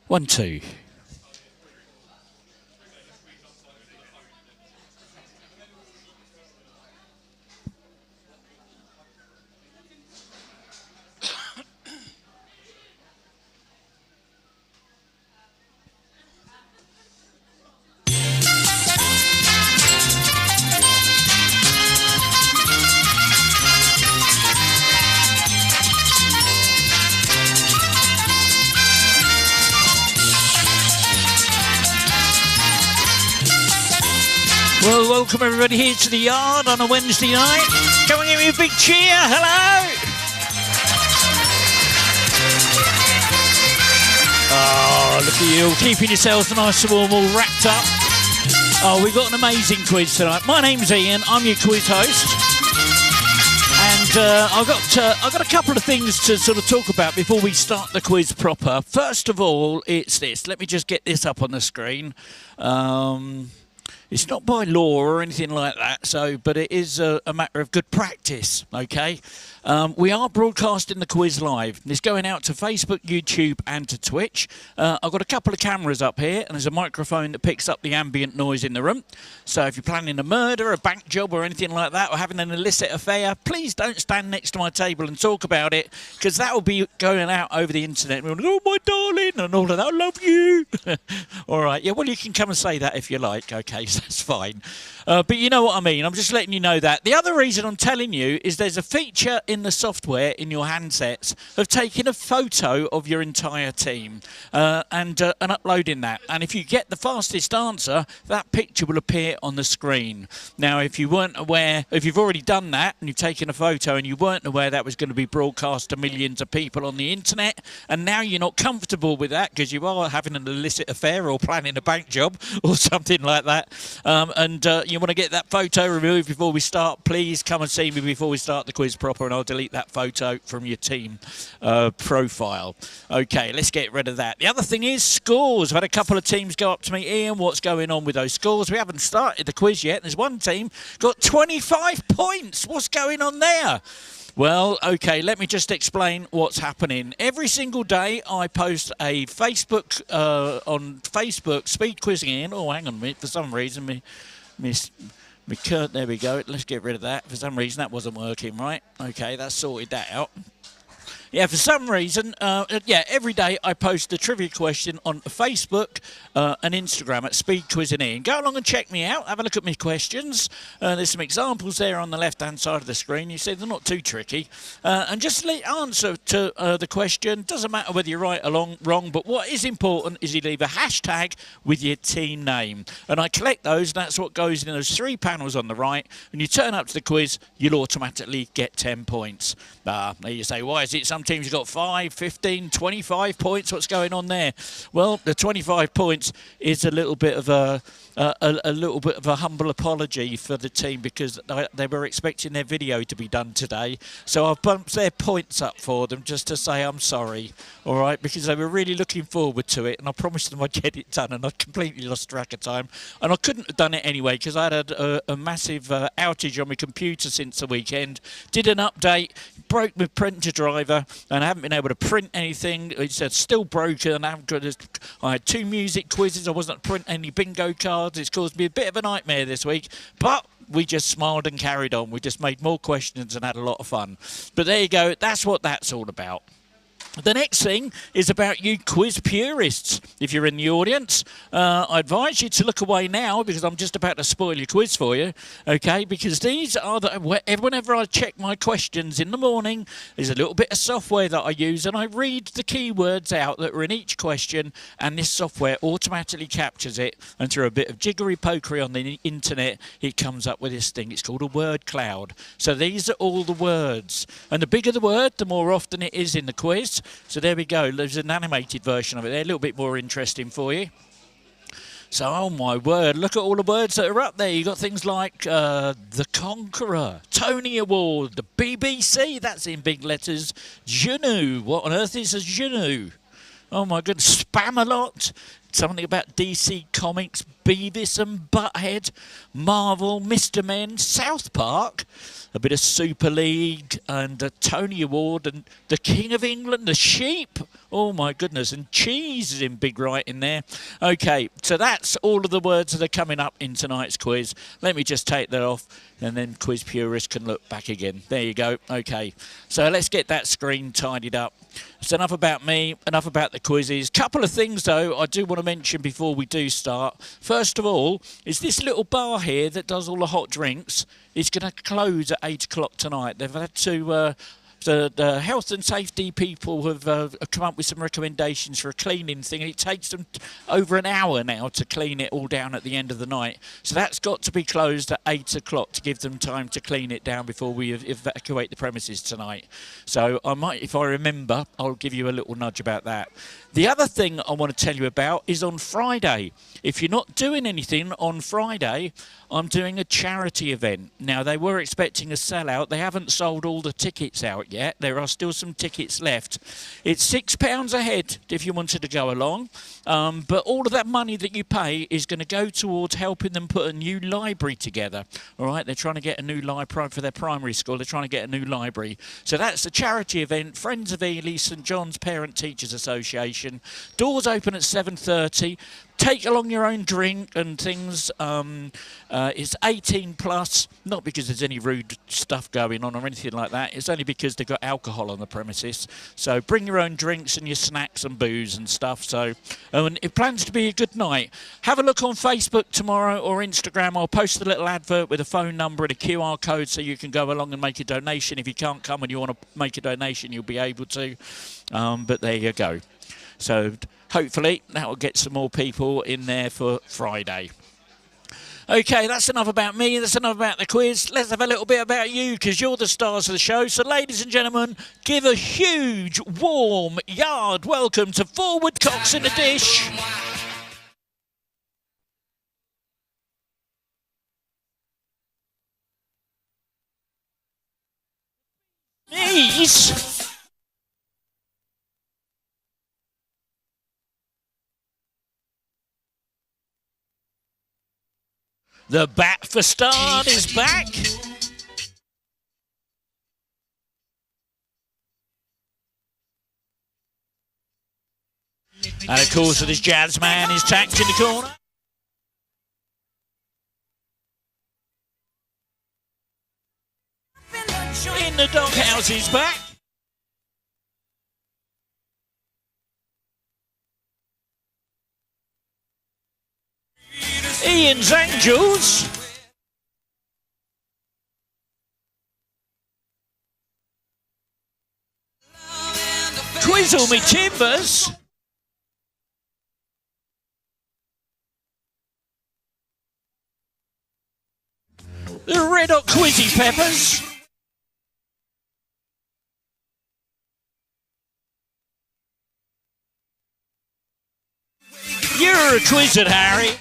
1, 2. Well, welcome everybody here to the yard on a Wednesday night. Come and give me a big cheer. Hello. Oh, look at you all keeping yourselves nice and warm, all wrapped up. Oh, we've got an amazing quiz tonight. My name's Ian. I'm your quiz host. And I've got a couple of things to sort of talk about before we start the quiz proper. First of all, it's this. Let me just get this up on the screen. It's not by law or anything like that, but it is a matter of good practice, okay? We are broadcasting the quiz live. It's going out to Facebook, YouTube, and to Twitch. I've got a couple of cameras up here, and there's a microphone that picks up the ambient noise in the room. So if you're planning a murder, a bank job, or anything like that, or having an illicit affair, please don't stand next to my table and talk about it, because that will be going out over the internet. And we'll go, oh, my darling, and all of that. I love you. All right. Yeah, well, you can come and say that if you like, okay? So that's fine. But you know what I mean. I'm just letting you know that. The other reason I'm telling you is there's a feature in the software in your handsets of taking a photo of your entire team and uploading that. And if you get the fastest answer, that picture will appear on the screen. Now, if you weren't aware, if you've already done that and you've taken a photo and you weren't aware that was going to be broadcast to millions of people on the internet, and now you're not comfortable with that because you are having an illicit affair or planning a bank job or something like that, you want to get that photo removed before we start, please come and see me before we start the quiz proper, and I'll delete that photo from your team profile. Okay, let's get rid of that. The other thing is scores. I've had a couple of teams go up to me, Ian, what's going on with those scores? We haven't started the quiz yet. There's one team got 25 points. What's going on there? Well, okay, let me just explain what's happening. Every single day I post a Facebook, on Facebook, speed quizzing in. Oh, hang on a minute, for some reason, there we go. Let's get rid of that. For some reason, that wasn't working right. Okay, that's sorted that out. Yeah, for some reason, every day I post a trivia question on Facebook and Instagram at Speed Quizzing Ian. Go along and check me out. Have a look at my questions. There's some examples there on the left-hand side of the screen. You see they're not too tricky. And just answer to the question. Doesn't matter whether you're right or wrong, but what is important is you leave a hashtag with your team name. And I collect those, and that's what goes in those 3 panels on the right. And you turn up to the quiz, you'll automatically get 10 points. There you say, why is it some teams have got 5, 15, 25 points? What's going on there? Well, the 25 points is a little bit of a humble apology for the team because they were expecting their video to be done today. So I've bumped their points up for them just to say I'm sorry, all right, because they were really looking forward to it, and I promised them I'd get it done, and I completely lost track of time. And I couldn't have done it anyway because I had a massive outage on my computer since the weekend. Did an update, broke my printer driver, and I haven't been able to print anything. It's still broken. I had 2 music quizzes. I wasn't printing any bingo cards. It's caused me a bit of a nightmare this week, but we just smiled and carried on. We just made more questions and had a lot of fun. But there you go. That's what that's all about. The next thing is about you quiz purists. If you're in the audience, I advise you to look away now because I'm just about to spoil your quiz for you, okay? Because these are whenever I check my questions in the morning, there's a little bit of software that I use, and I read the keywords out that are in each question, and this software automatically captures it, and through a bit of jiggery-pokery on the internet, it comes up with this thing. It's called a word cloud. So these are all the words, and the bigger the word, the more often it is in the quiz. So there we go. There's an animated version of it there, a little bit more interesting for you. So, oh my word, look at all the words that are up there. You've got things like The Conqueror, Tony Award, the BBC, that's in big letters, Genou, what on earth is a Genou? Oh my goodness, Spam-A-Lot, something about DC Comics, Beavis and Butthead, Marvel, Mr. Men, South Park, a bit of Super League, and a Tony Award, and the King of England, the Sheep. Oh my goodness, and cheese is in big writing there. Okay, so that's all of the words that are coming up in tonight's quiz. Let me just take that off, and then quiz purists can look back again. There you go. Okay, so let's get that screen tidied up. It's enough about me, enough about the quizzes. Couple of things, though, I do want to mention before we do start. First of all, is this little bar here that does all the hot drinks. It's going to close at 8 o'clock tonight. They've had to... The health and safety people have come up with some recommendations for a cleaning thing, and it takes them over an hour now to clean it all down at the end of the night. So that's got to be closed at 8 o'clock to give them time to clean it down before we evacuate the premises tonight. So I might, if I remember, I'll give you a little nudge about that. The other thing I want to tell you about is on Friday. If you're not doing anything on Friday, I'm doing a charity event. Now, they were expecting a sellout. They haven't sold all the tickets out yet. There are still some tickets left. It's £6 a head if you wanted to go along. But all of that money that you pay is going to go towards helping them put a new library together. All right, they're trying to get a new library for their primary school. They're trying to get a new library. So that's a charity event. Friends of Ely, St John's Parent Teachers Association. Doors open at 7:30. Take along your own drink and things. It's 18 plus, not because there's any rude stuff going on or anything like that. It's only because they've got alcohol on the premises. So bring your own drinks and your snacks and booze and stuff. So it plans to be a good night. Have a look on Facebook tomorrow or Instagram. I'll post a little advert with a phone number and a QR code so you can go along and make a donation. If you can't come and you want to make a donation, you'll be able to. But there you go. So hopefully that will get some more people in there for Friday. Okay, that's enough about me. That's enough about the quiz. Let's have a little bit about you, because you're the stars of the show. So, ladies and gentlemen, give a huge, warm yard welcome to Forward Cocks in the Dish. Please. The Bat for Start is back. And of course, this jazz man is tacked in the corner. In the doghouse is back. Ian's Angels. Twizzle me timbers. The Red Hot Quizzy Peppers. You're a Twizzard, Harry.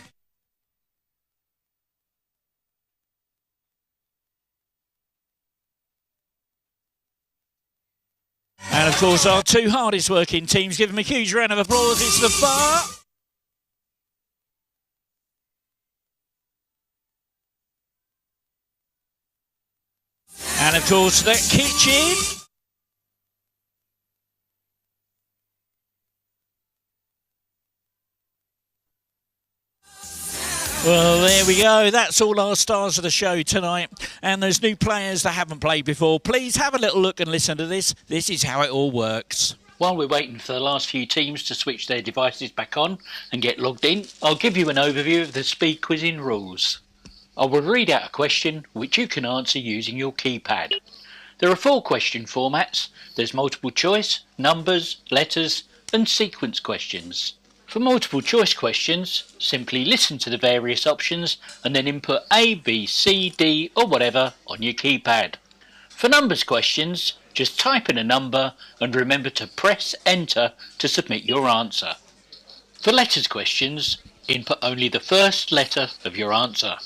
And of course, our two hardest working teams. Give them a huge round of applause. It's the bar. And of course, the kitchen. Well, there we go. That's all our stars of the show tonight. And there's new players that haven't played before. Please have a little look and listen to this. This is how it all works. While we're waiting for the last few teams to switch their devices back on and get logged in, I'll give you an overview of the speed quizzing rules. I will read out a question which you can answer using your keypad. There are 4 question formats. There's multiple choice, numbers, letters and sequence questions. For multiple choice questions, simply listen to the various options and then input A, B, C, D or whatever on your keypad. For numbers questions, just type in a number and remember to press enter to submit your answer. For letters questions, input only the first letter of your answer.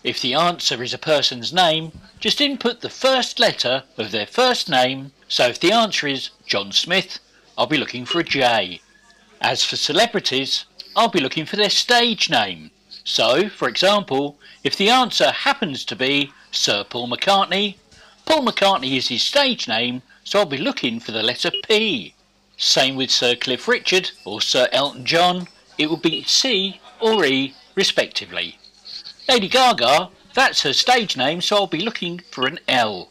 If the answer is a person's name, just input the first letter of their first name. So if the answer is John Smith, I'll be looking for a J. As for celebrities, I'll be looking for their stage name. So, for example, if the answer happens to be Sir Paul McCartney is his stage name, so I'll be looking for the letter P. Same with Sir Cliff Richard or Sir Elton John, it will be C or E respectively. Lady Gaga, that's her stage name, so I'll be looking for an L.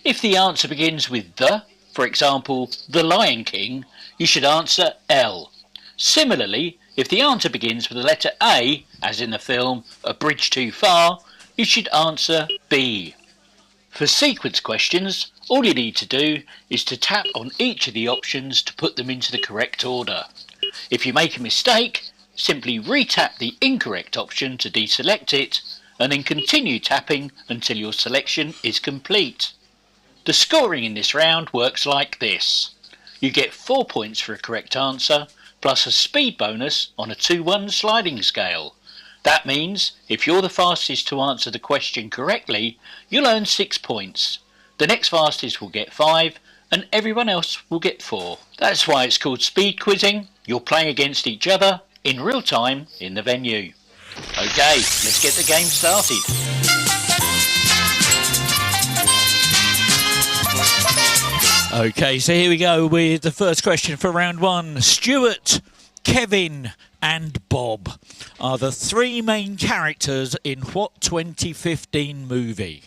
If the answer begins with the, for example, The Lion King, you should answer L. Similarly, if the answer begins with the letter A, as in the film A Bridge Too Far, you should answer B. For sequence questions, all you need to do is to tap on each of the options to put them into the correct order. If you make a mistake, simply re-tap the incorrect option to deselect it, and then continue tapping until your selection is complete. The scoring in this round works like this. You get 4 points for a correct answer, plus a speed bonus on a 2-1 sliding scale. That means if you're the fastest to answer the question correctly, you'll earn 6 points. The next fastest will get 5, and everyone else will get 4. That's why it's called speed quizzing. You're playing against each other in real time in the venue. Okay, let's get the game started. Okay, so here we go with the first question for round one. Stuart, Kevin and Bob are the three main characters in what 2015 movie?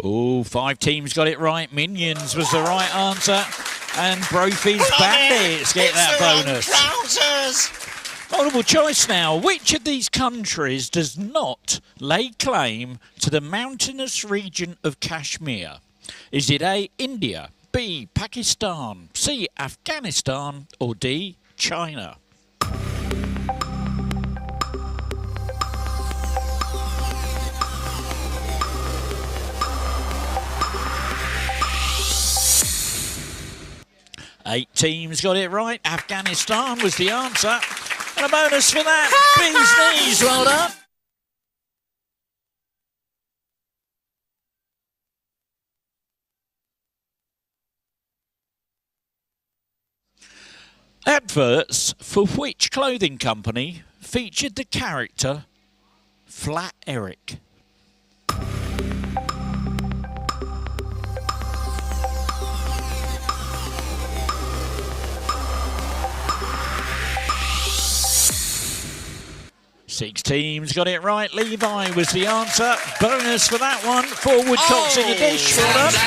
Oh, 5 teams got it right. Minions was the right answer. And Brophy's Bandits get that bonus. Multiple choice now. Which of these countries does not lay claim to the mountainous region of Kashmir? Is it A, India, B, Pakistan, C, Afghanistan, or D, China? Eight teams got it right. Afghanistan was the answer. And a bonus for that. Bee's knees, well done. Adverts for which clothing company featured the character Flat Eric? Six teams got it right. Levi was the answer. Bonus for that one. 4 woodcocks in the dish. Well done.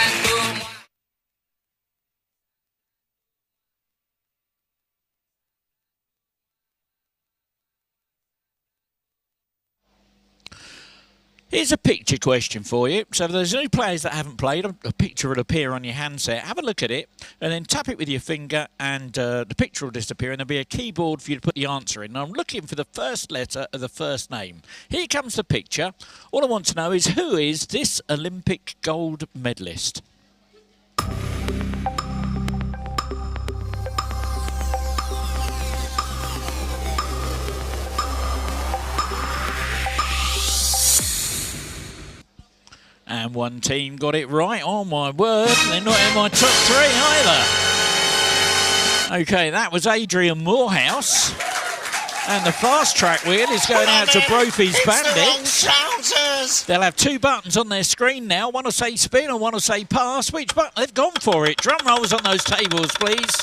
Here's a picture question for you. So if there's any players that haven't played, a picture will appear on your handset. Have a look at it and then tap it with your finger and the picture will disappear and there'll be a keyboard for you to put the answer in. And I'm looking for the first letter of the first name. Here comes the picture. All I want to know is who is this Olympic gold medalist? And one team got it right. Oh, my word. They're not in my top 3 either. OK, that was Adrian Morehouse. And the fast track wheel is going out to Brophy's Bandits. They'll have 2 buttons on their screen now. One will say spin and one will say pass. Which button? They've gone for it. Drum rolls on those tables, please.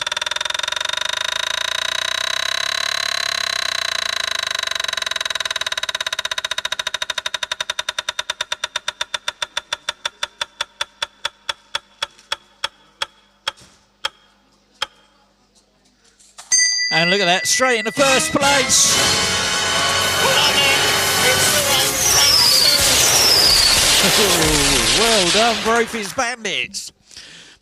And look at that, straight into first place. Well done, Brophy's Bandits.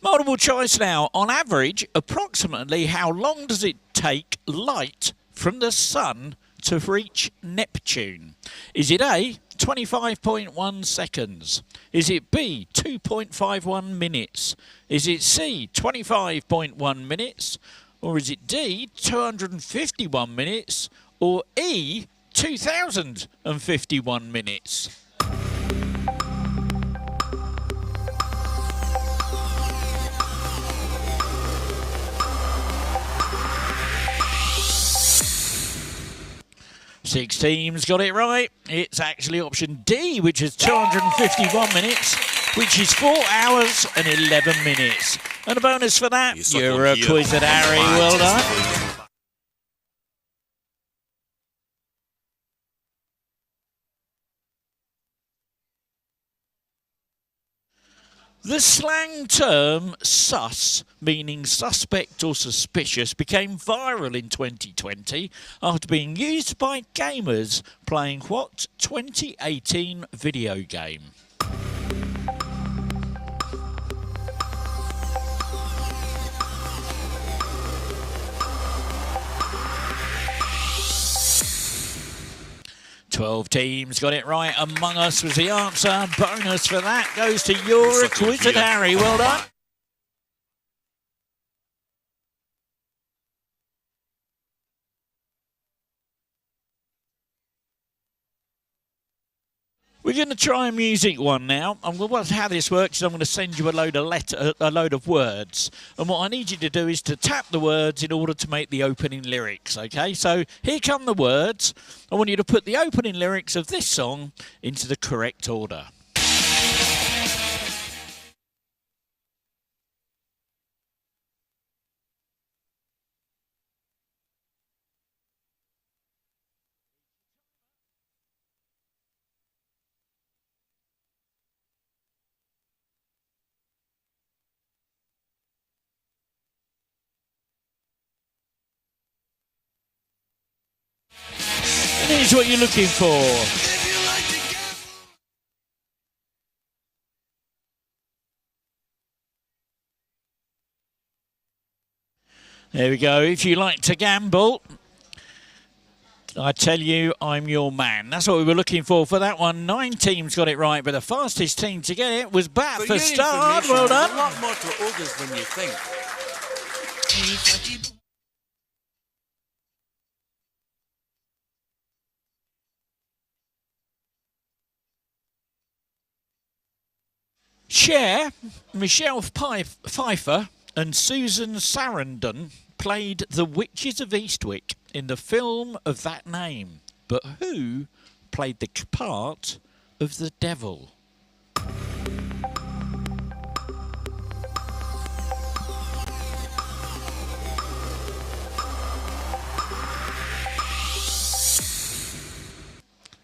Multiple choice now. On average, approximately how long does it take light from the sun to reach Neptune? Is it A, 25.1 seconds? Is it B, 2.51 minutes? Is it C, 25.1 minutes? Or is it D, 251 minutes? Or E, 2,051 minutes? 6 teams got it right. It's actually option D, which is 251 minutes, which is 4 hours and 11 minutes. And a bonus for that, you're a Quizzed Harry. Well done. The slang term sus, meaning suspect or suspicious, became viral in 2020 after being used by gamers playing what 2018 video game? Twelve teams got it right. Among Us was the answer. Bonus for that goes to your Quizzed Harry. Well done. We're going to try a music one now. How this works is I'm going to send you a load of words, and what I need you to do is to tap the words in order to make the opening lyrics. Okay, so here come the words. I want you to put the opening lyrics of this song into the correct order. Here's what you're looking for. There we go. If you like to gamble, I tell you, I'm your man. That's what we were looking for that one. 9 teams got it right, but the fastest team to get it was Bat for start. Well done. A lot more to August than you think. Cher, Michelle Pfeiffer and Susan Sarandon played the Witches of Eastwick in the film of that name. But who played the part of the devil?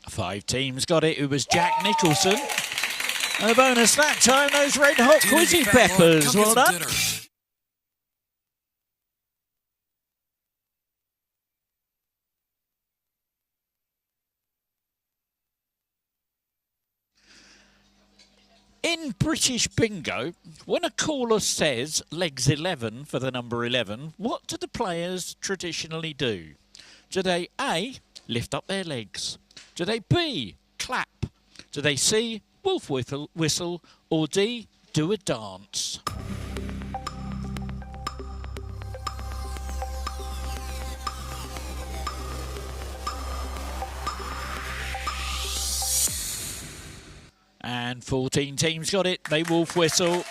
Five teams got it. It was Jack Nicholson. And a bonus that time, those red hot Quizzy peppers. Well done. In British Bingo, when a caller says legs 11 for the number 11, what do the players traditionally do? Do they A, lift up their legs? Do they B, clap? Do they C, wolf whistle, or D, do a dance? And 14 teams got it. They wolf whistle.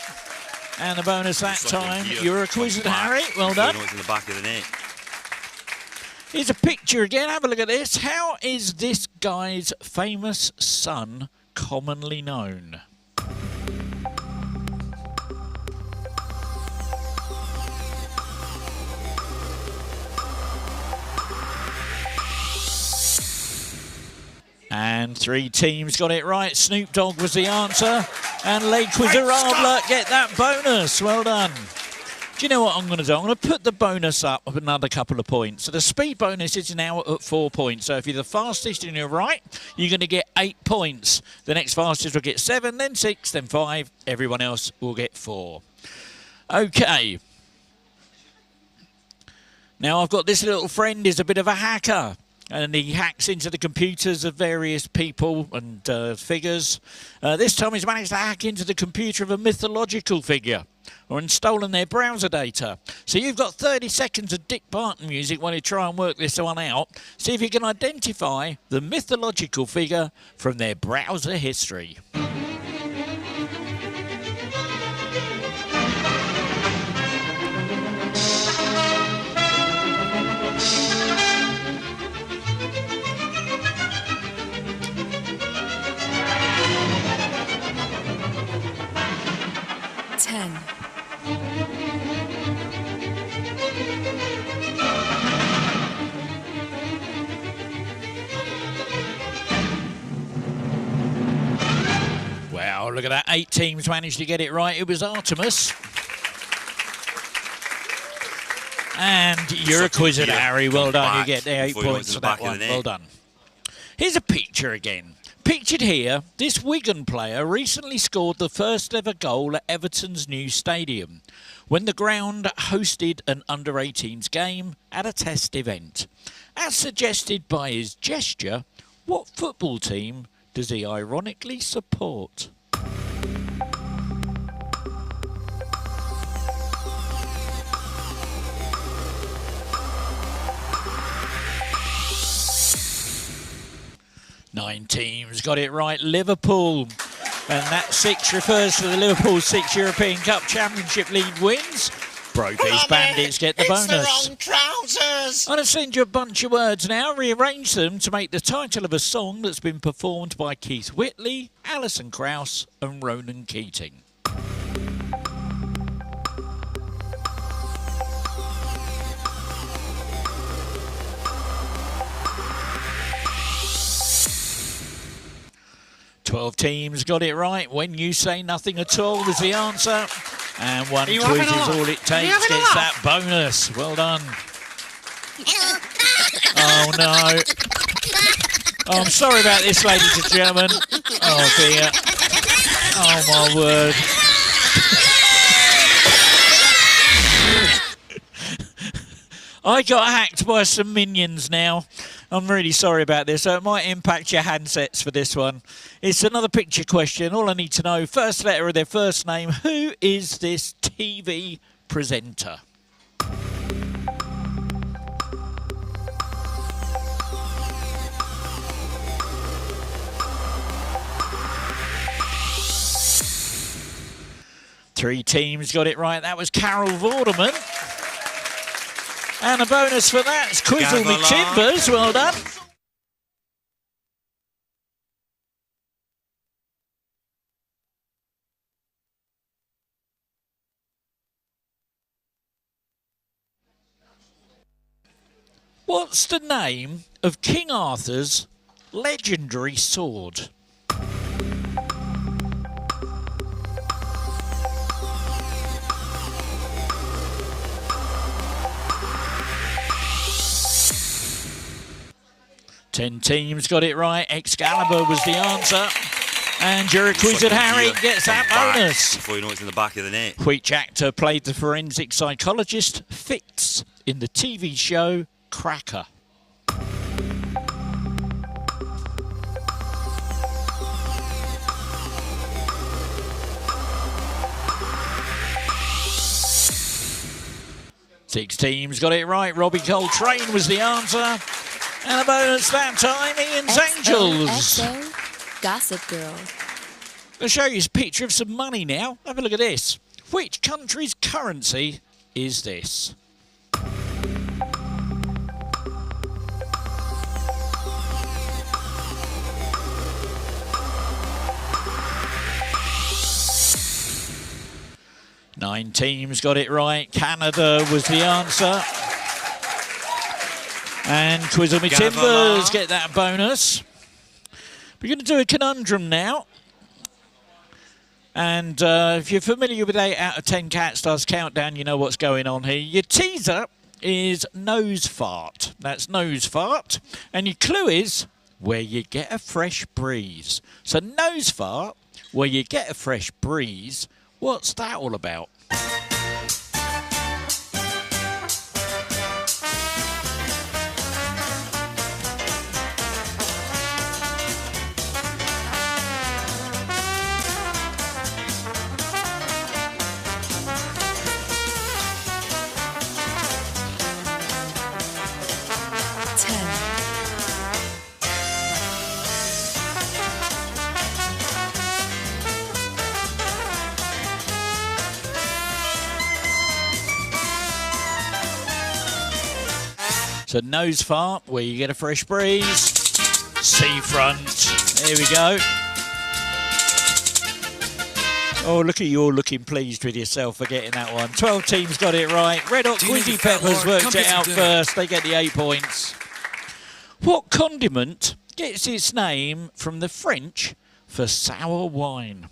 And the bonus that time, you're a Quizzed Harry. Well done. In the back of the net. Here's a picture again. Have a look at this. How is this guy's famous son commonly known? And 3 teams got it right. Snoop Dogg was the answer. And Les Quizerables get that bonus. Well done. Do you know what I'm going to do? I'm going to put the bonus up of another couple of points. So the speed bonus is now at 4 points. So if you're the fastest and you're right, you're going to get 8 points. The next fastest will get 7, then 6, then 5. Everyone else will get 4. Okay. Now I've got this little friend. He's a bit of a hacker. And he hacks into the computers of various people and figures. This time he's managed to hack into the computer of a mythological figure and stolen their browser data. So you've got 30 seconds of Dick Barton music while you try and work this one out. See if you can identify the mythological figure from their browser history. 10. Wow, look at that. 8 teams managed to get it right. It was Artemis. And you're a quizzer, Harry. Well done. You get the 8 points for that one. Well done. Here's a picture again. Pictured here, this Wigan player recently scored the first ever goal at Everton's new stadium when the ground hosted an under-18s game at a test event. As suggested by his gesture, what football team does he ironically support? Nine teams got it right. Liverpool. And that 6 refers to the Liverpool 6 European Cup Championship League wins. Broke's Bandits get the bonus. It's the wrong trousers! I'm going to send you a bunch of words now, rearrange them to make the title of a song that's been performed by Keith Whitley, Alison Krauss and Ronan Keating. Twelve teams got it right. When you say nothing at all is the answer. And one quiz is all it takes. Gets that bonus. Well done. Oh, no. Oh, I'm sorry about this, ladies and gentlemen. Oh, dear. Oh, my word. I got hacked by some minions now. I'm really sorry about this. So it might impact your handsets for this one. It's another picture question. All I need to know, first letter of their first name. Who is this TV presenter? Three teams got it right. That was Carol Vorderman. And a bonus for that. It's Quizzle Me Timbers. Well done. What's the name of King Arthur's legendary sword? Ten teams got it right. Excalibur was the answer. And your acquitted Harry gets that bonus. Before you know it's in the back of the net. Which actor played the forensic psychologist Fitz in the TV show Cracker? Six teams got it right. Robbie Coltrane was the answer. And a bonus that time, Ian's Angels. XOXO, Gossip Girl. I'll show you a picture of some money now. Have a look at this. Which country's currency is this? Nine teams got it right. Canada was the answer. And Quizzle Me Timbers get that bonus. We're going to do a conundrum now. And if you're familiar with 8 out of 10 Cat Stars Countdown, you know what's going on here. Your teaser is nose fart. That's nose fart. And your clue is where you get a fresh breeze. So nose fart, where you get a fresh breeze. What's that all about? So nose fart, where you get a fresh breeze. Seafront. Here we go. Oh, look at you all looking pleased with yourself for getting that one. 12 teams got it right. Red Hot Quizzy Peppers worked it out first. They get the 8 points. What condiment gets its name from the French for sour wine?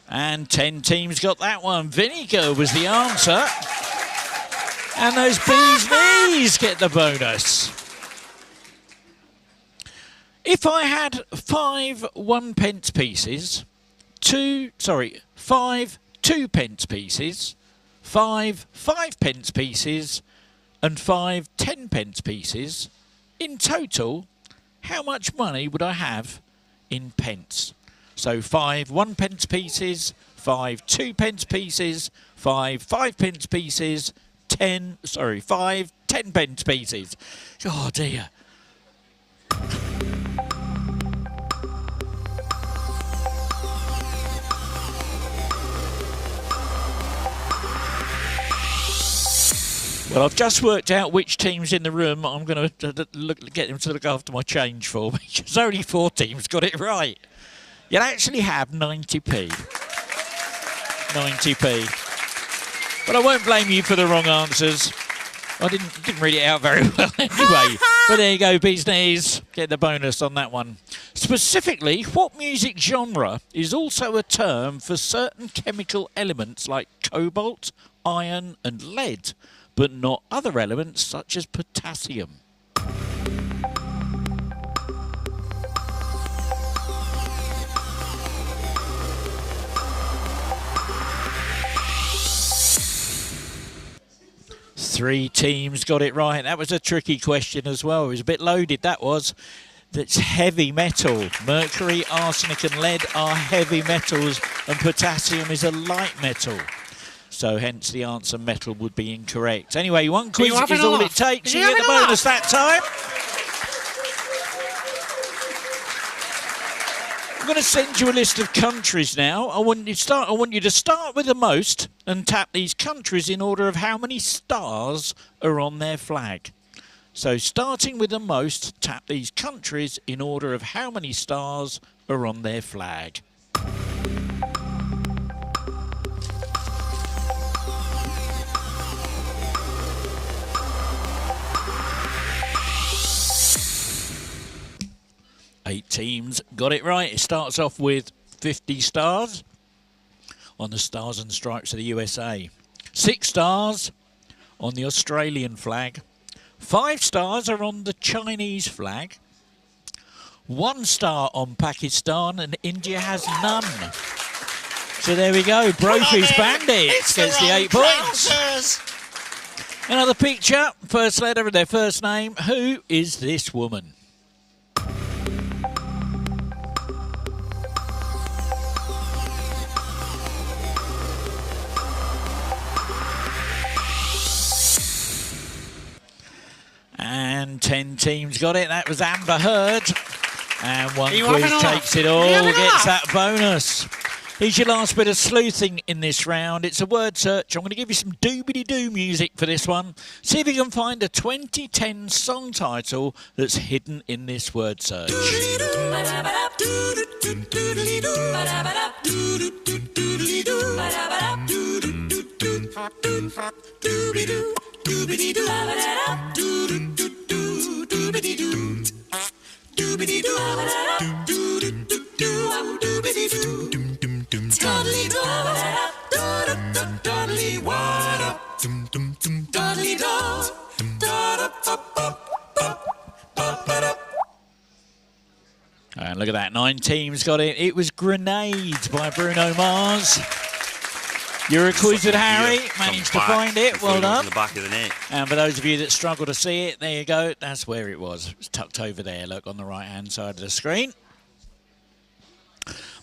And 10 teams got that one. Vinegar was the answer. And those bees knees get the bonus. If I had 5 1-pence pieces, 5 2-pence pieces, 5 5-pence pieces, and 5 10-pence pieces, in total, how much money would I have in pence? So 5 1-pence pieces, 5 2-pence pieces, 5 5-pence pieces, 5 10-pence pieces. Oh dear. Well, I've just worked out which teams in the room I'm going to get them to look after my change for me, because only 4 teams got it right. You'll actually have 90p. 90p. But I won't blame you for the wrong answers. I didn't read it out very well anyway. But there you go, bees knees. Get the bonus on that one. Specifically, what music genre is also a term for certain chemical elements like cobalt, iron and lead, but not other elements such as potassium? Three teams got it right. That was a tricky question as well. It was a bit loaded, that was. That's heavy metal. Mercury, arsenic and lead are heavy metals, and potassium is a light metal. So hence the answer metal would be incorrect. Anyway, one quiz is all it takes. You get the bonus that time. I'm going to send you a list of countries now. I want you to start with the most and tap these countries in order of how many stars are on their flag. So starting with the most, tap these countries in order of how many stars are on their flag. Eight teams got it right. It starts off with 50 stars on the Stars and Stripes of the USA. 6 stars on the Australian flag. 5 stars are on the Chinese flag. 1 star on Pakistan, and India has none. So there we go. Brophy's Bandits gets the 8 points. Another picture. First letter of their first name. Who is this woman? And 10 teams got it. That was Amber Heard. And one quiz takes it all, gets that bonus. Here's your last bit of sleuthing in this round. It's a word search. I'm going to give you some doobity-doo music for this one. See if you can find a 2010 song title that's hidden in this word search. And look at that, 9 teams got it. It was Grenades by Bruno Mars. You're a quiz with Harry, managed to find it, well done. The back of the net. And for those of you that struggle to see it, there you go, that's where it was. It's tucked over there, look, on the right-hand side of the screen.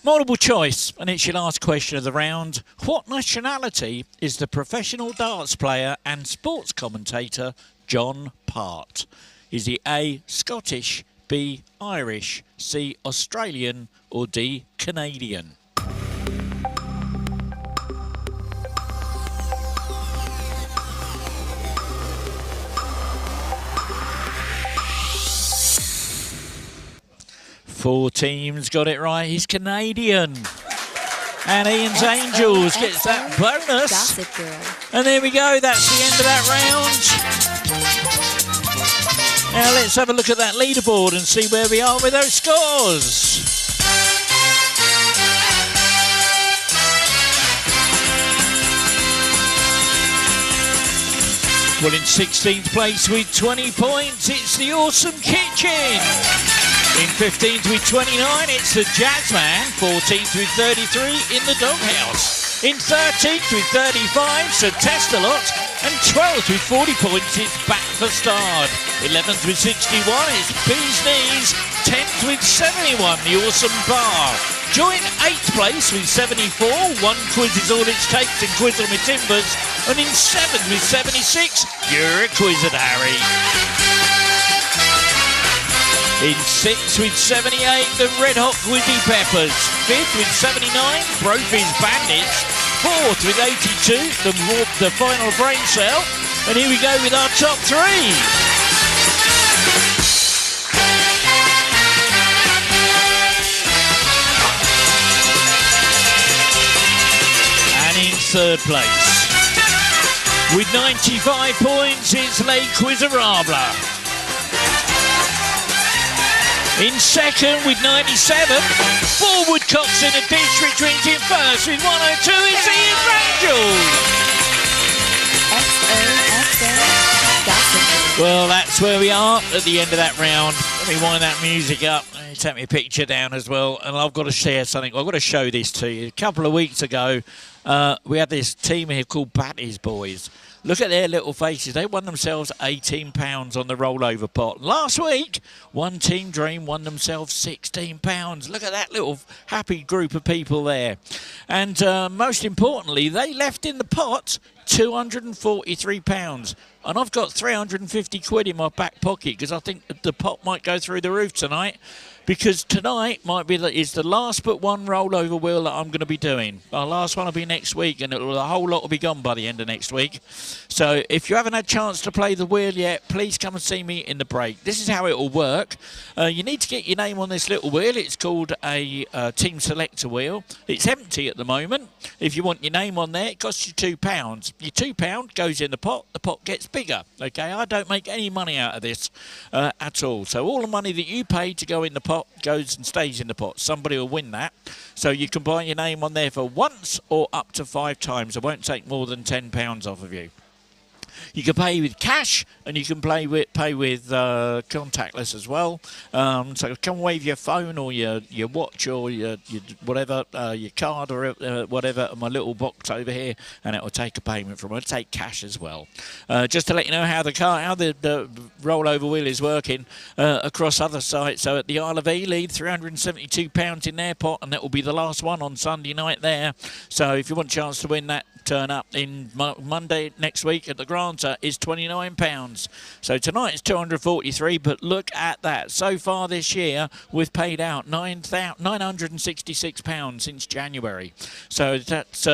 Multiple choice, and it's your last question of the round. What nationality is the professional darts player and sports commentator John Part? Is he A, Scottish, B, Irish, C, Australian, or D, Canadian? 4 teams got it right. He's Canadian. And Ian's Angels gets that bonus. Gossip Girl. And there we go. That's the end of that round. Now let's have a look at that leaderboard and see where we are with those scores. Well, in 16th place with 20 points, it's the Awesome Kitchen. In 15th with 29, it's the Jazzman. 14th with 33 in the Doghouse. In 13th with 35, Sir Testalot. And 12th with 40 points, it's Back for Stard. 11th with 61, it's Bee's Knees. 10th with 71, the Awesome Bar. Join 8th place with 74. One quiz is all it takes and quiz on my timbers. And in 7th with 76, you're a Quizzard Harry. In 6th with 78, the Red Hot Quizzy Peppers. 5th with 79, Brophy's Bandits. 4th with 82, the Final Brain Cell. And here we go with our top 3. And in 3rd place, with 95 points, it's Le Quizzarabla. In 2nd with 97, 4 Woodcocks in a dish, retreats in 1st with 102, it's Ian's Angels. Well, that's where we are at the end of that round. Let me wind that music up. Let me take my picture down as well. And I've got to share something. I've got to show this to you. A couple of weeks ago, we had this team here called Batty's Boys. Look at their little faces. They won themselves £18 on the rollover pot. Last week, one Team Dream won themselves £16. Look at that little happy group of people there. And most importantly, they left in the pot £243. And I've got 350 quid in my back pocket because I think the pot might go through the roof tonight. Because tonight might be is the last but one rollover wheel that I'm going to be doing. Our last one will be next week, and the whole lot will be gone by the end of next week. So if you haven't had a chance to play the wheel yet, please come and see me in the break. This is how it will work. You need to get your name on this little wheel. It's called a team selector wheel. It's empty at the moment. If you want your name on there, it costs you £2. Your £2 goes in the pot. The pot gets bigger. Okay, I don't make any money out of this at all. So all the money that you pay to go in the pot goes and stays in the pot. Somebody will win that. So you can buy your name on there for once or up to 5 times. I won't take more than £10 off of you. You can pay with cash and you can pay with contactless as well. So come wave your phone or your watch or your whatever, your card or whatever on my little box over here, and it will take a payment from it. It'll take cash as well. Just to let you know how the rollover wheel is working across other sites. So at the Isle of Ely, £372 in their pot, and that will be the last one on Sunday night there. So if you want a chance to win that, turn up in Monday next week at the Granta is £29. So tonight it's 243, but look at that. So far this year, we've paid out £966 since January. So that's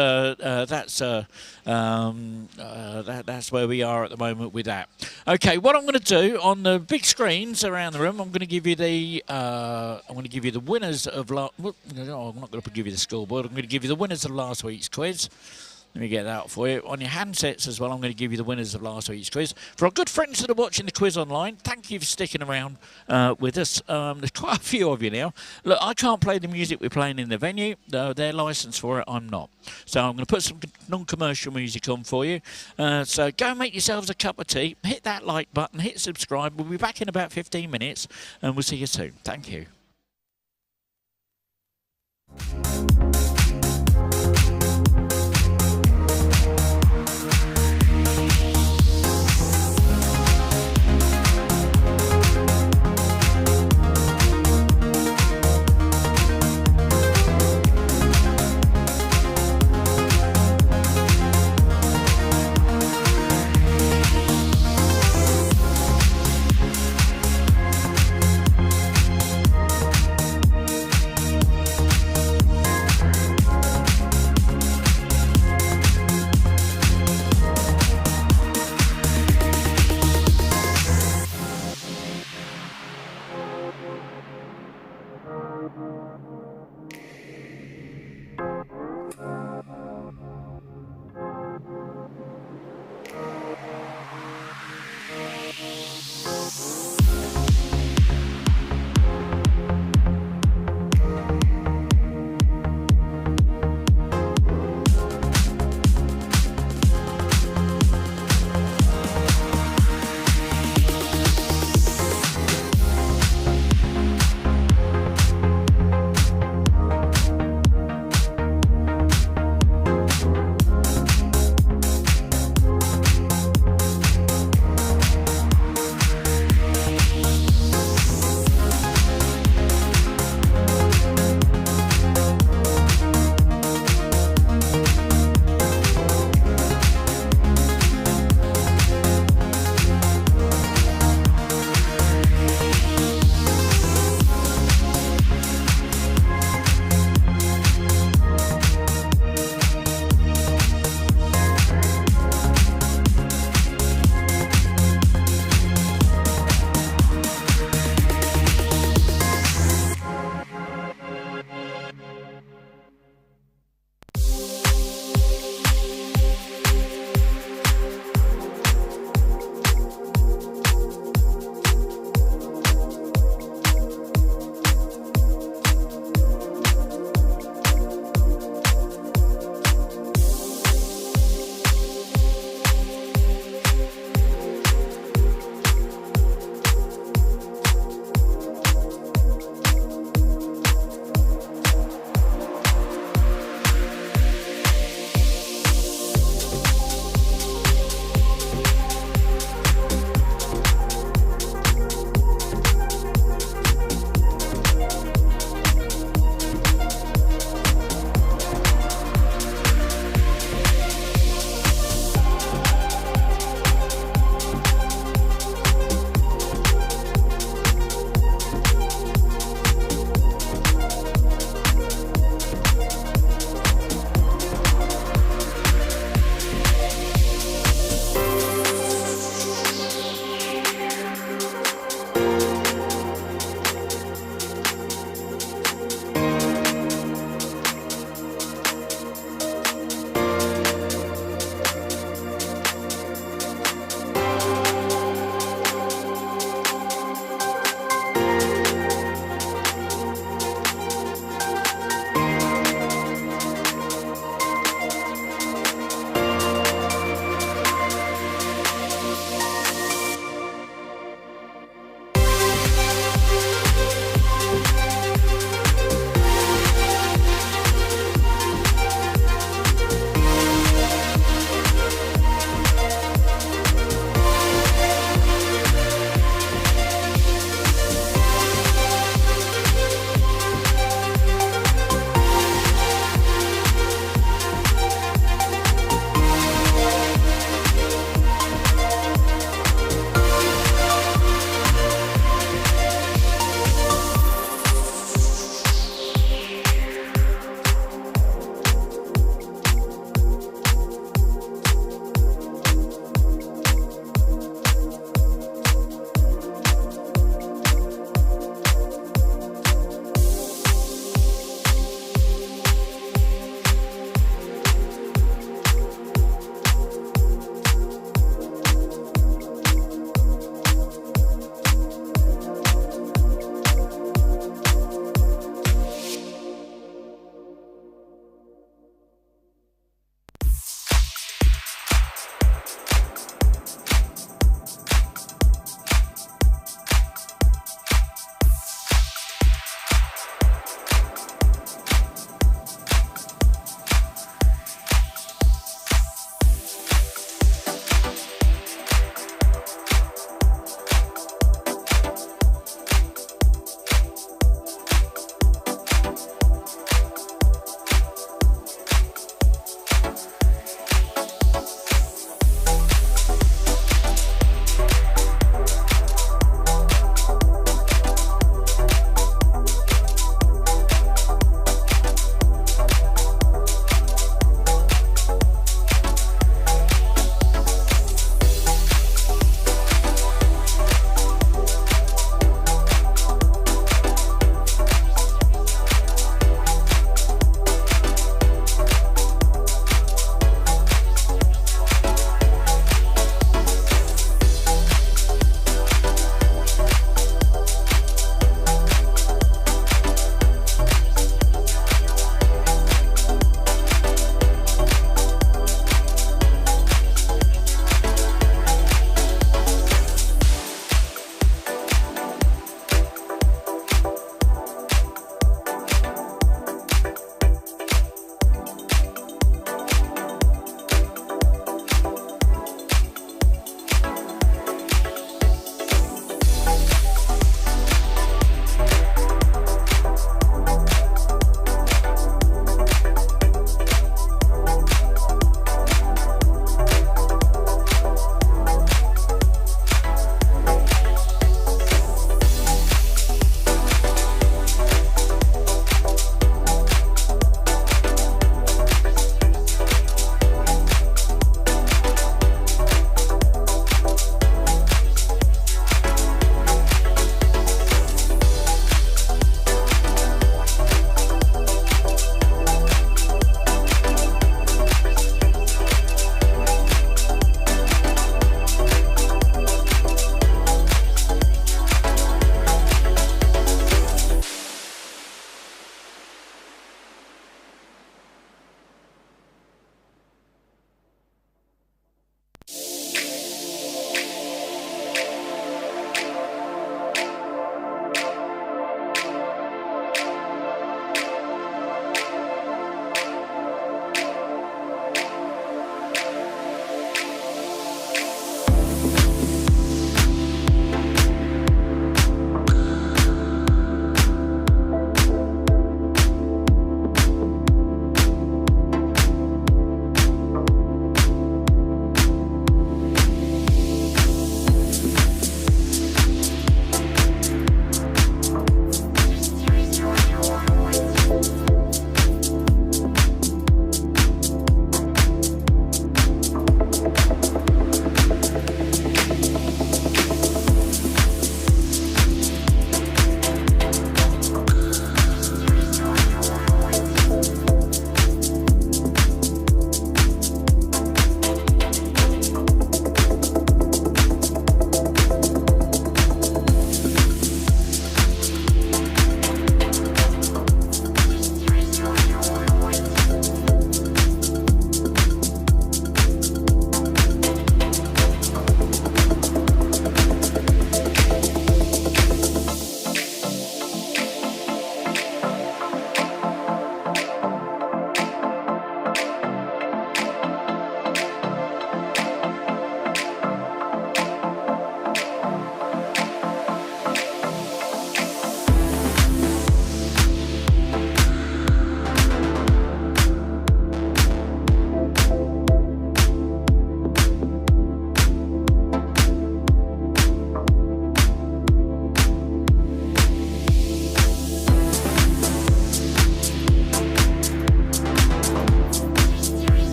where we are at the moment with that. Okay, what I'm going to do on the big screens around the room, I'm going to give you the winners of I'm not going to give you the scoreboard. I'm going to give you the winners of last week's quiz. Let me get that out for you. On your handsets as well, I'm going to give you the winners of last week's quiz. For our good friends that are watching the quiz online, thank you for sticking around with us. There's quite a few of you now. Look, I can't play the music we're playing in the venue. They're licensed for it, I'm not. So I'm going to put some non-commercial music on for you. So go and make yourselves a cup of tea. Hit that like button, hit subscribe. We'll be back in about 15 minutes, and we'll see you soon. Thank you.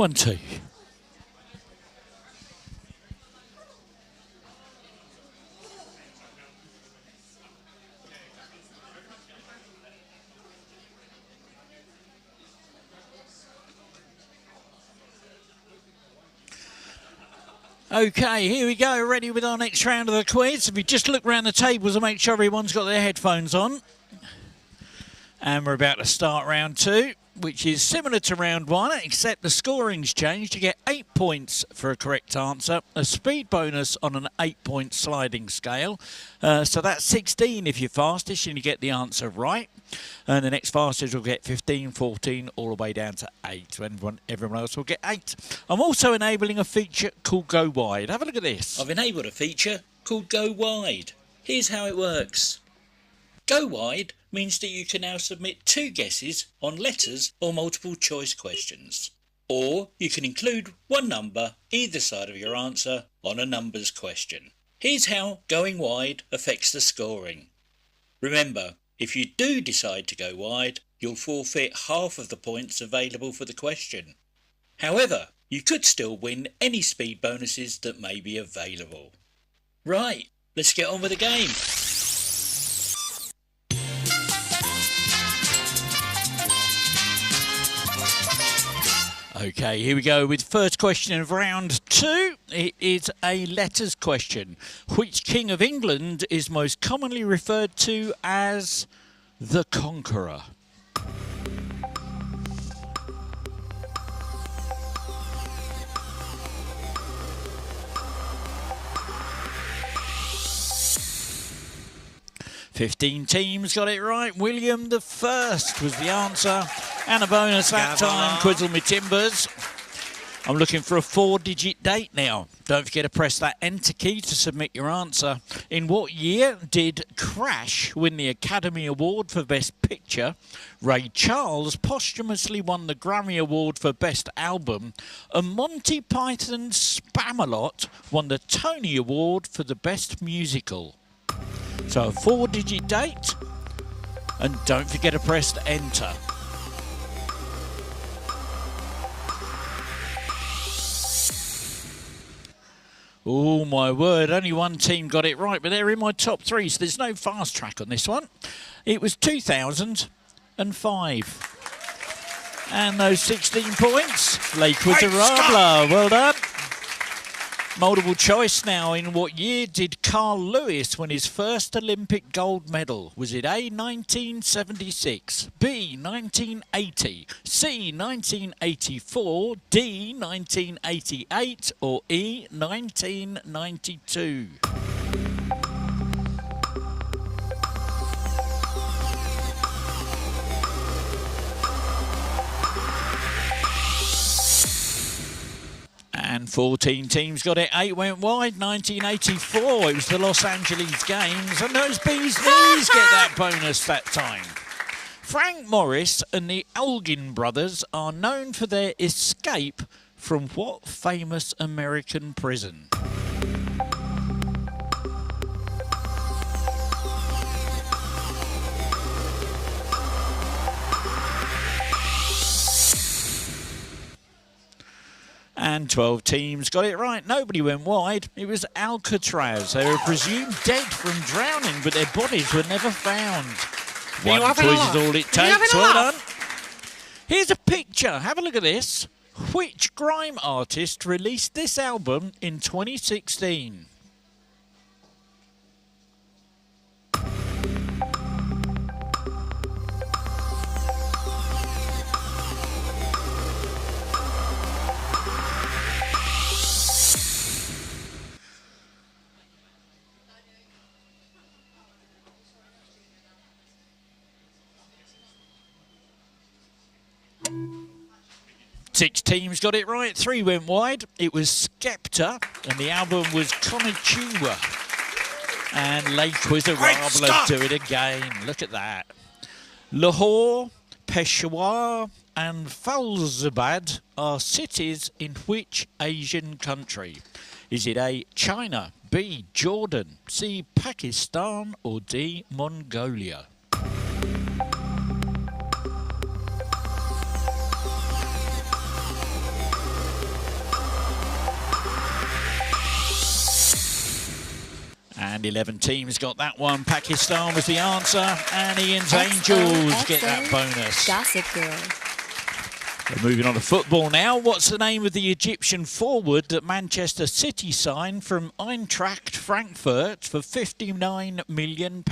1, 2. Okay, here we go, ready with our next round of the quiz. If you just look around the tables and make sure everyone's got their headphones on. And we're about to start round 2, which is similar to round 1, except the scoring's changed. You get 8 points for a correct answer, a speed bonus on an 8-point sliding scale. So that's 16 if you're fastest and you get the answer right. And the next fastest will get 15, 14, all the way down to 8. So everyone else will get 8. I'm also enabling a feature called Go Wide. Have a look at this. I've enabled a feature called Go Wide. Here's how it works. Go Wide means that you can now submit 2 guesses on letters or multiple choice questions. Or you can include 1 number either side of your answer on a numbers question. Here's how going wide affects the scoring. Remember, if you do decide to go wide, you'll forfeit half of the points available for the question. However, you could still win any speed bonuses that may be available. Right, let's get on with the game. Okay, here we go with first question of round 2. It is a letters question. Which King of England is most commonly referred to as the Conqueror? "15 teams got it right. William the First was the answer. And a bonus that time, Quizzle Me Timbers. I'm looking for a 4-digit date now. Don't forget to press that enter key to submit your answer. In what year did Crash win the Academy Award for Best Picture? Ray Charles posthumously won the Grammy Award for Best Album. And Monty Python's Spamalot won the Tony Award for the Best Musical. So a 4-digit date. And don't forget to press enter. Oh my word, only one team got it right, but they're in my top 3, so there's no fast track on this one. It was 2005. And those 16 points, Lakewood to Rabla, well done. Multiple choice now. In what year did Carl Lewis win his first Olympic gold medal? Was it A, 1976, B, 1980, C, 1984, D, 1988, or E, 1992? And 14 teams got it. 8 went wide. 1984. It was the Los Angeles Games. And those bees knees get that bonus that time. Frank Morris and the Elgin brothers are known for their escape from what famous American prison? And 12 teams got it right. Nobody went wide. It was Alcatraz. They were presumed dead from drowning, but their bodies were never found. One quiz is all it takes. Well done. Here's a picture. Have a look at this. Which grime artist released this album in 2016? Six teams got it right. 3 went wide. It was Skepta, and the album was Konnichiwa. And Lake Quizzarabla do it again. Look at that. Lahore, Peshawar, and Faizabad are cities in which Asian country? Is it A, China, B, Jordan, C, Pakistan, or D, Mongolia? And 11 teams got that one. Pakistan was the answer. And Ian's Angels get that bonus. Gossip Girl. We're moving on to football now. What's the name of the Egyptian forward that Manchester City signed from Eintracht Frankfurt for £59 million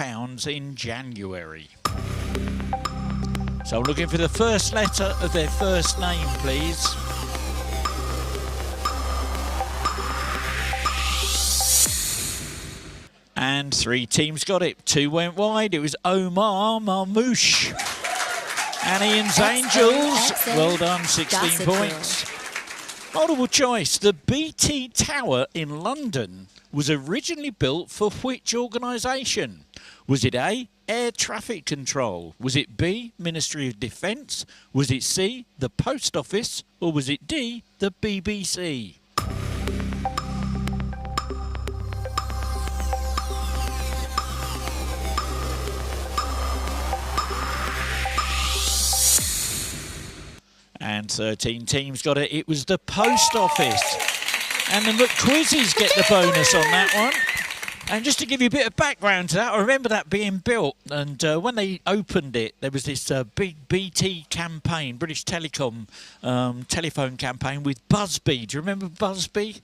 in January? So I'm looking for the first letter of their first name, please. And 3 teams got it. 2 went wide. It was Omar Marmouche. And Ian's Angels. Well done, 16 points. Multiple choice. The BT Tower in London was originally built for which organisation? Was it A, Air Traffic Control? Was it B, Ministry of Defence? Was it C, the Post Office? Or was it D, the BBC? And 13 teams got it. It was the Post Office. And the McQuizzies get the bonus on that one. And just to give you a bit of background to that, I remember that being built. And when they opened it, there was this big BT campaign, British Telecom telephone campaign with Busby. Do you remember Busby?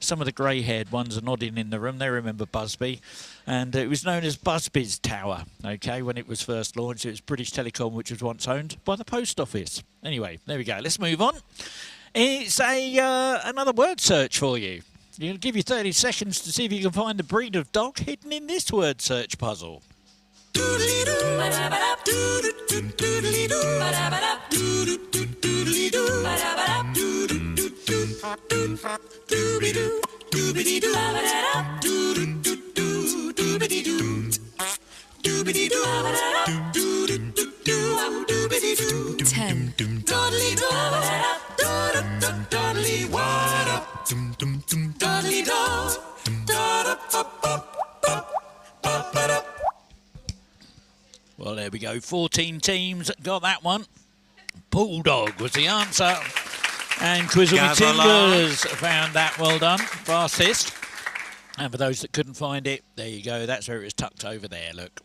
Some of the grey-haired ones are nodding in the room. They remember Busby. And it was known as Busby's Tower, okay, when it was first launched. It was British Telecom, which was once owned by the Post Office. Anyway, there we go. Let's move on. It's another word search for you. I'll give you 30 seconds to see if you can find the breed of dog hidden in this word search puzzle. 10. Well, there we go. 14 teams got that one. Bulldog was the answer. And Quizzle Me Timbers found that. Well done. Fastest. And for those that couldn't find it, there you go. That's where it was tucked over there, look.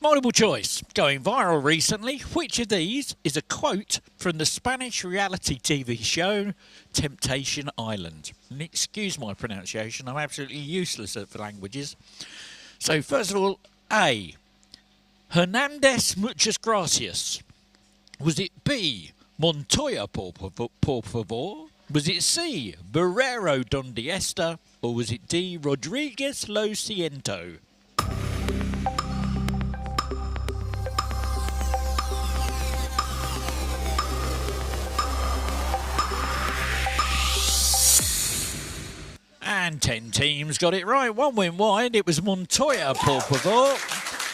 Multiple choice. Going viral recently. Which of these is a quote from the Spanish reality TV show Temptation Island? And excuse my pronunciation. I'm absolutely useless at languages. So, first of all, A. Hernandez muchas gracias. Was it B. Montoya por favor? Was it C. Barrero donde está? Or was it D. Rodriguez lo siento? And 10 teams got it right. 1 went wide. It was Montoya por favor.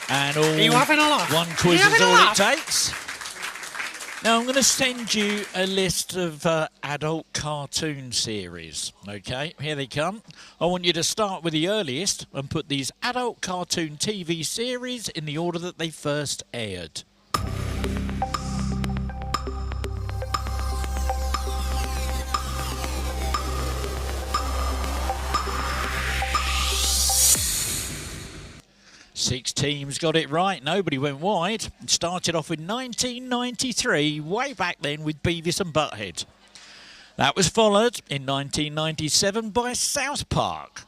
And all, Are you having a laugh? one quiz is all it takes. Now, I'm going to send you a list of adult cartoon series. OK, here they come. I want you to start with the earliest and put these adult cartoon TV series in the order that they first aired. Six teams got it right. Nobody went wide. It started off in 1993, way back then with Beavis and Butthead. That was followed in 1997 by South Park.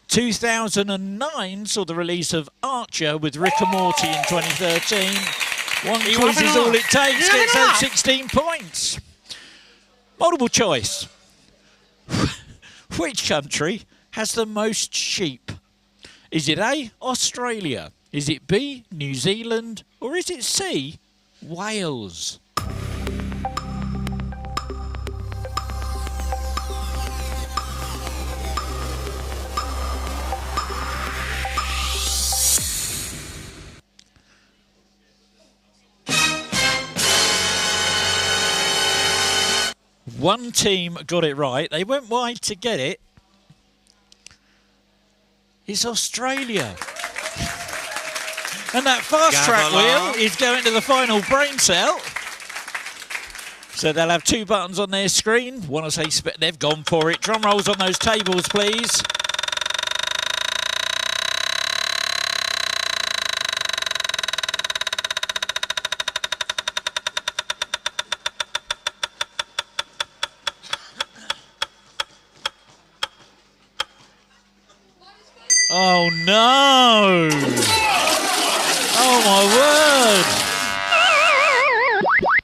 2009 saw the release of Archer with Rick and Morty in 2013. One quiz is all it takes. Gets out 16 points. Multiple choice. Which country has the most sheep? Is it A, Australia? Is it B, New Zealand? Or is it C, Wales? One team got it right. They went wide to get it. It's Australia. And that fast track wheel is going to the final brain cell. So they'll have 2 buttons on their screen. Want to say they've gone for it. Drum rolls on those tables, please. Oh, no. Oh, my word.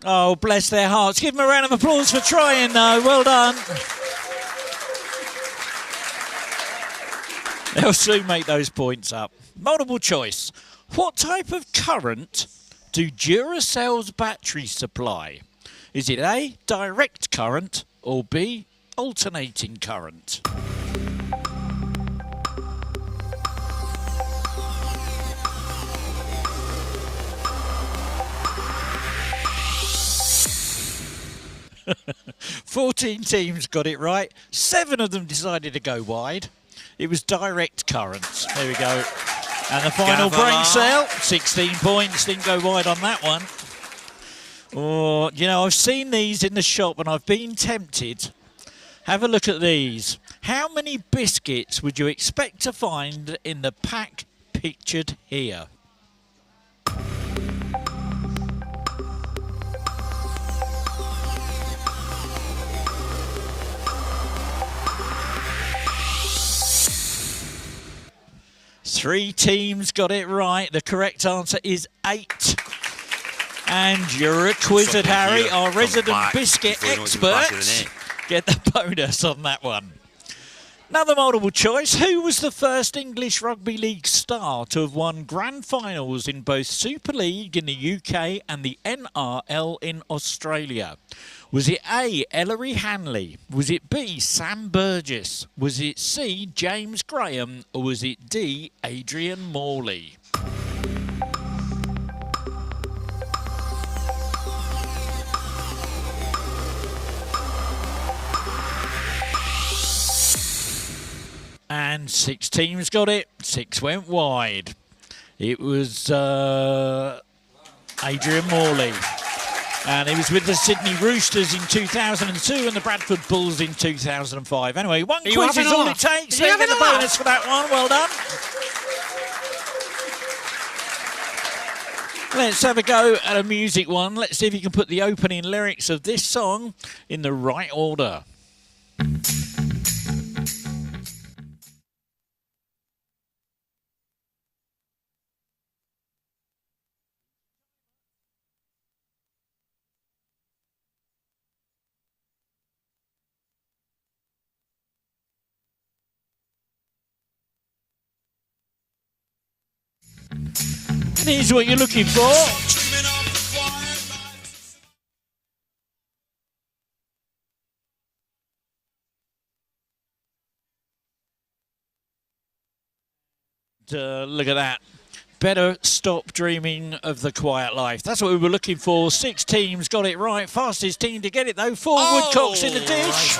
Oh, bless their hearts. Give them a round of applause for trying, though. Well done. They'll soon make those points up. Multiple choice. What type of current do Duracell's batteries supply? Is it A, direct current, or B, alternating current? Fourteen teams got it right. 7 of them decided to go wide. It was direct current. There we go. And the final brain cell, 16 points. Didn't go wide on that one. Oh, you know, I've seen these in the shop and I've been tempted. Have a look at these. How many biscuits would you expect to find in the pack pictured here? Three teams got it right. The correct answer is 8. And you're requisite, Harry, our resident biscuit expert. Get the bonus on that one. Another multiple choice. Who was the first English Rugby League star to have won grand finals in both Super League in the UK and the NRL in Australia? Was it A, Ellery Hanley? Was it B, Sam Burgess? Was it C, James Graham? Or was it D, Adrian Morley? And 6 teams got it. 6 went wide. It was Adrian Morley. And he was with the Sydney Roosters in 2002 and the Bradford Bulls in 2005. Anyway, one quiz is all it takes. So you get the bonus for that one. Well done. Let's have a go at a music one. Let's see if you can put the opening lyrics of this song in the right order. And here's what you're looking for. Look at that. Better stop dreaming of the quiet life. That's what we were looking for. 6 teams got it right. Fastest team to get it, though. 4 Woodcocks in the dish.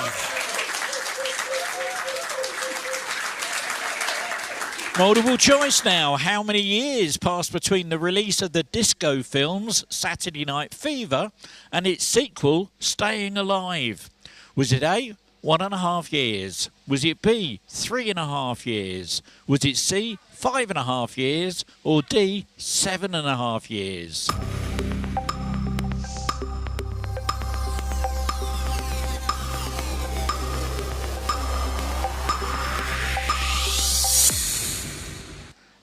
Multiple choice now. How many years passed between the release of the disco films Saturday Night Fever and its sequel Staying Alive? Was it A, 1.5 years? Was it B, 3.5 years? Was it C, 5.5 years? Or D, 7.5 years?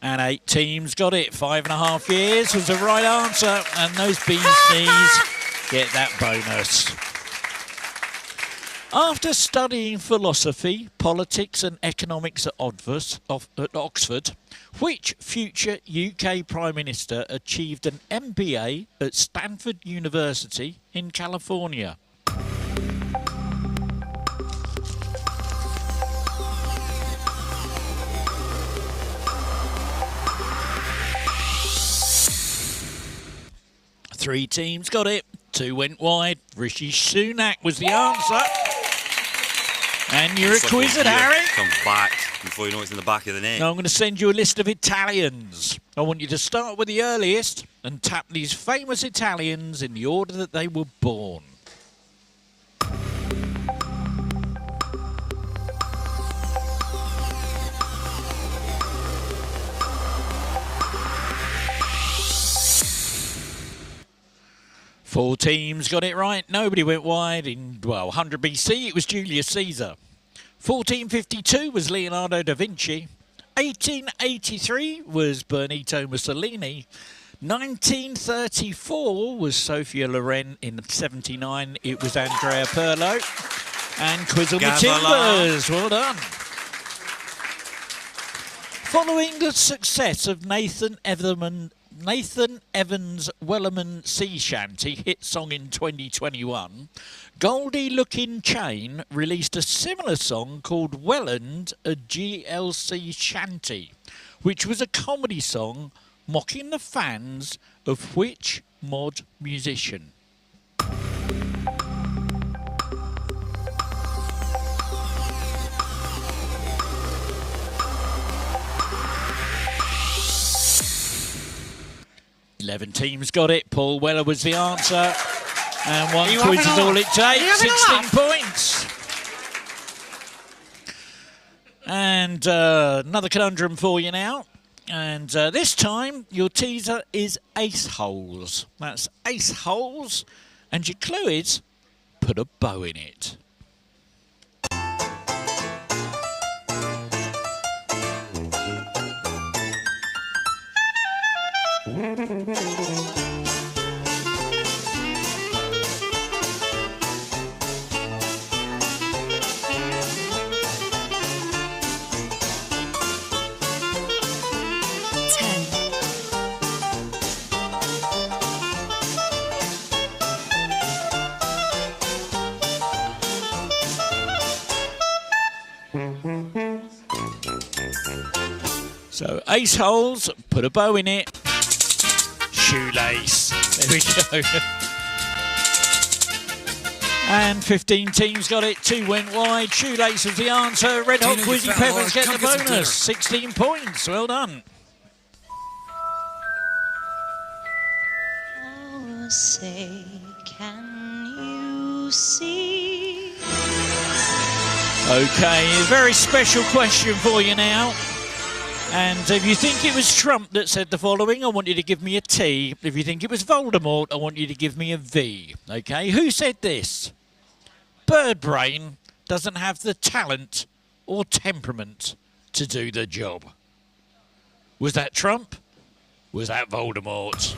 And 8 teams got it. 5.5 years was the right answer. And those bees knees get that bonus. After studying philosophy, politics and economics at Oxford, which future UK Prime Minister achieved an MBA at Stanford University in California? Three teams got it. 2 went wide. Rishi Sunak was the answer. And you're requisite, Harry. Come back before you know it's in the back of the net. Now I'm going to send you a list of Italians. I want you to start with the earliest and tap these famous Italians in the order that they were born. Four teams got it right. Nobody went wide. In, 100 BC, it was Julius Caesar. 1452 was Leonardo da Vinci. 1883 was Benito Mussolini. 1934 was Sophia Loren. In 79, it was Andrea Pirlo. And Quizzle the Timbers. Well done. Following the success of Nathan Evans' Wellerman Sea Shanty hit song in 2021, Goldie Looking Chain released a similar song called Welland, a GLC Shanty, which was a comedy song mocking the fans of which mod musician? Eleven teams got it. Paul Weller was the answer. And one quiz is all it takes. 16 points. And another conundrum for you now. And this time, your teaser is ace holes. That's ace holes. And your clue is, put a bow in it. So, ace holes, put a bow in it. Shoelace. There we go. And 15 teams got it. 2 went wide. Shoelace was the answer. Red Hot Quizzy Peppers get the bonus. 16 points. Well done. Oh, say, can you see? Okay, a very special question for you now. And if you think it was Trump that said the following, I want you to give me a T. If you think it was Voldemort, I want you to give me a V. Okay, who said this? Birdbrain doesn't have the talent or temperament to do the job. Was that Trump? Was that Voldemort?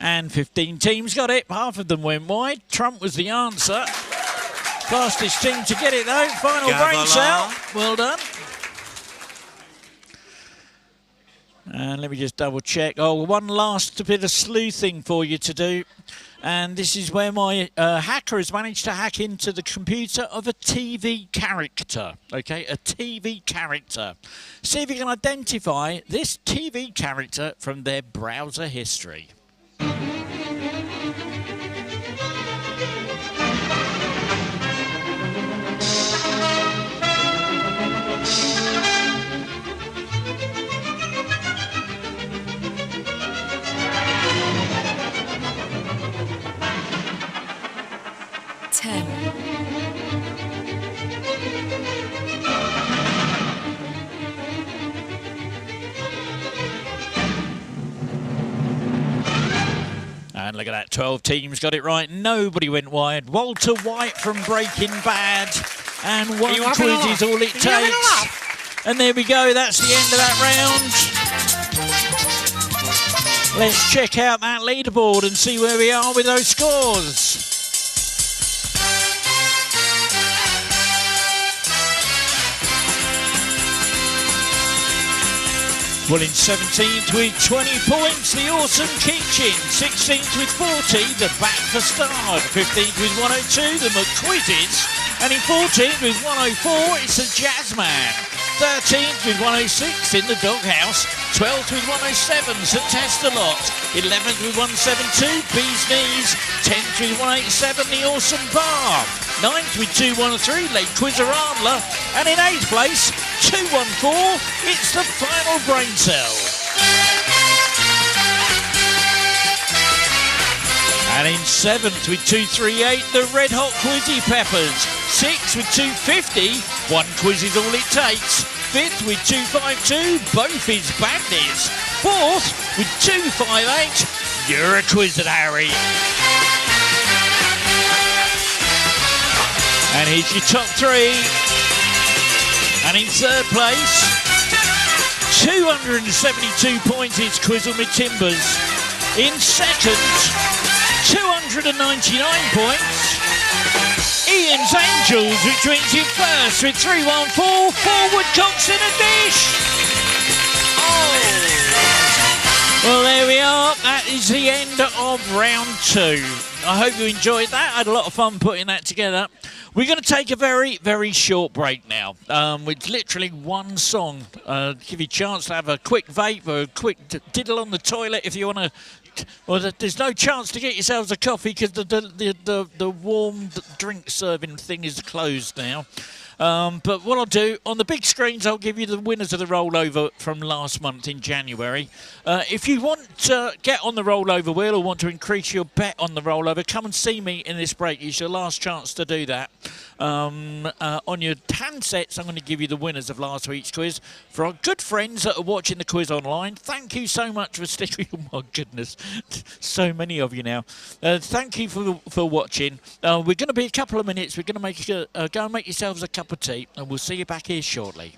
And 15 teams got it. Half of them went wide. Trump was the answer. Fastest team to get it, though. Final brain cell. Well done. And let me just double check. Oh, one last bit of sleuthing for you to do. And this is where my hacker has managed to hack into the computer of a TV character. Okay, a TV character. See if you can identify this TV character from their browser history. And look at that, 12 teams got it right. Nobody went wide. Walter White from Breaking Bad. And one quiz is all it takes. And there we go, that's the end of that round. Let's check out that leaderboard and see where we are with those scores. Well, in 17th with 20 points, the awesome Keachin. 16th with 40, the Back for Stard. 15th with 102, the McQuizzes. And in 14th with 104, it's the Jazzman. 13th with 106 in the Doghouse. 12th with 107, St Testalot. 11th with 172, Bee's Knees. 10th with 187, the Awesome Bar. 9th with 213, Lake Quizzer Adler. And in 8th place, 214, it's the final brain cell. And in 7th with 238, the Red Hot Quizzy Peppers. 6th with 250, one quiz is all it takes. 5th with 252, both is Bandits. 4th with 258, You're a quizzer, Harry. And here's your top three. And in third place, 272 points, it's Quizzle Me Timbers. In second, 299 points, Ian's Angels, which wins in first with 314, 4 woodcocks in a dish. Oh! Well, there we are. That is the end of round 2. I hope you enjoyed that. I had a lot of fun putting that together. We're going to take a very, very short break now. With literally one song. Give you a chance to have a quick vape or a quick diddle on the toilet if you want to. Well, there's no chance to get yourselves a coffee because the warm drink serving thing is closed now. But what I'll do, on the big screens, I'll give you the winners of the rollover from last month in January. If you want to get on the rollover wheel or want to increase your bet on the rollover, come and see me in this break. It's your last chance to do that. On your handsets, I'm going to give you the winners of last week's quiz. For our good friends that are watching the quiz online, thank you so much for sticking. Oh my goodness, so many of you now. Thank you for watching. We're going to be a couple of minutes. We're going to make go and make yourselves a cup of tea, and we'll see you back here shortly.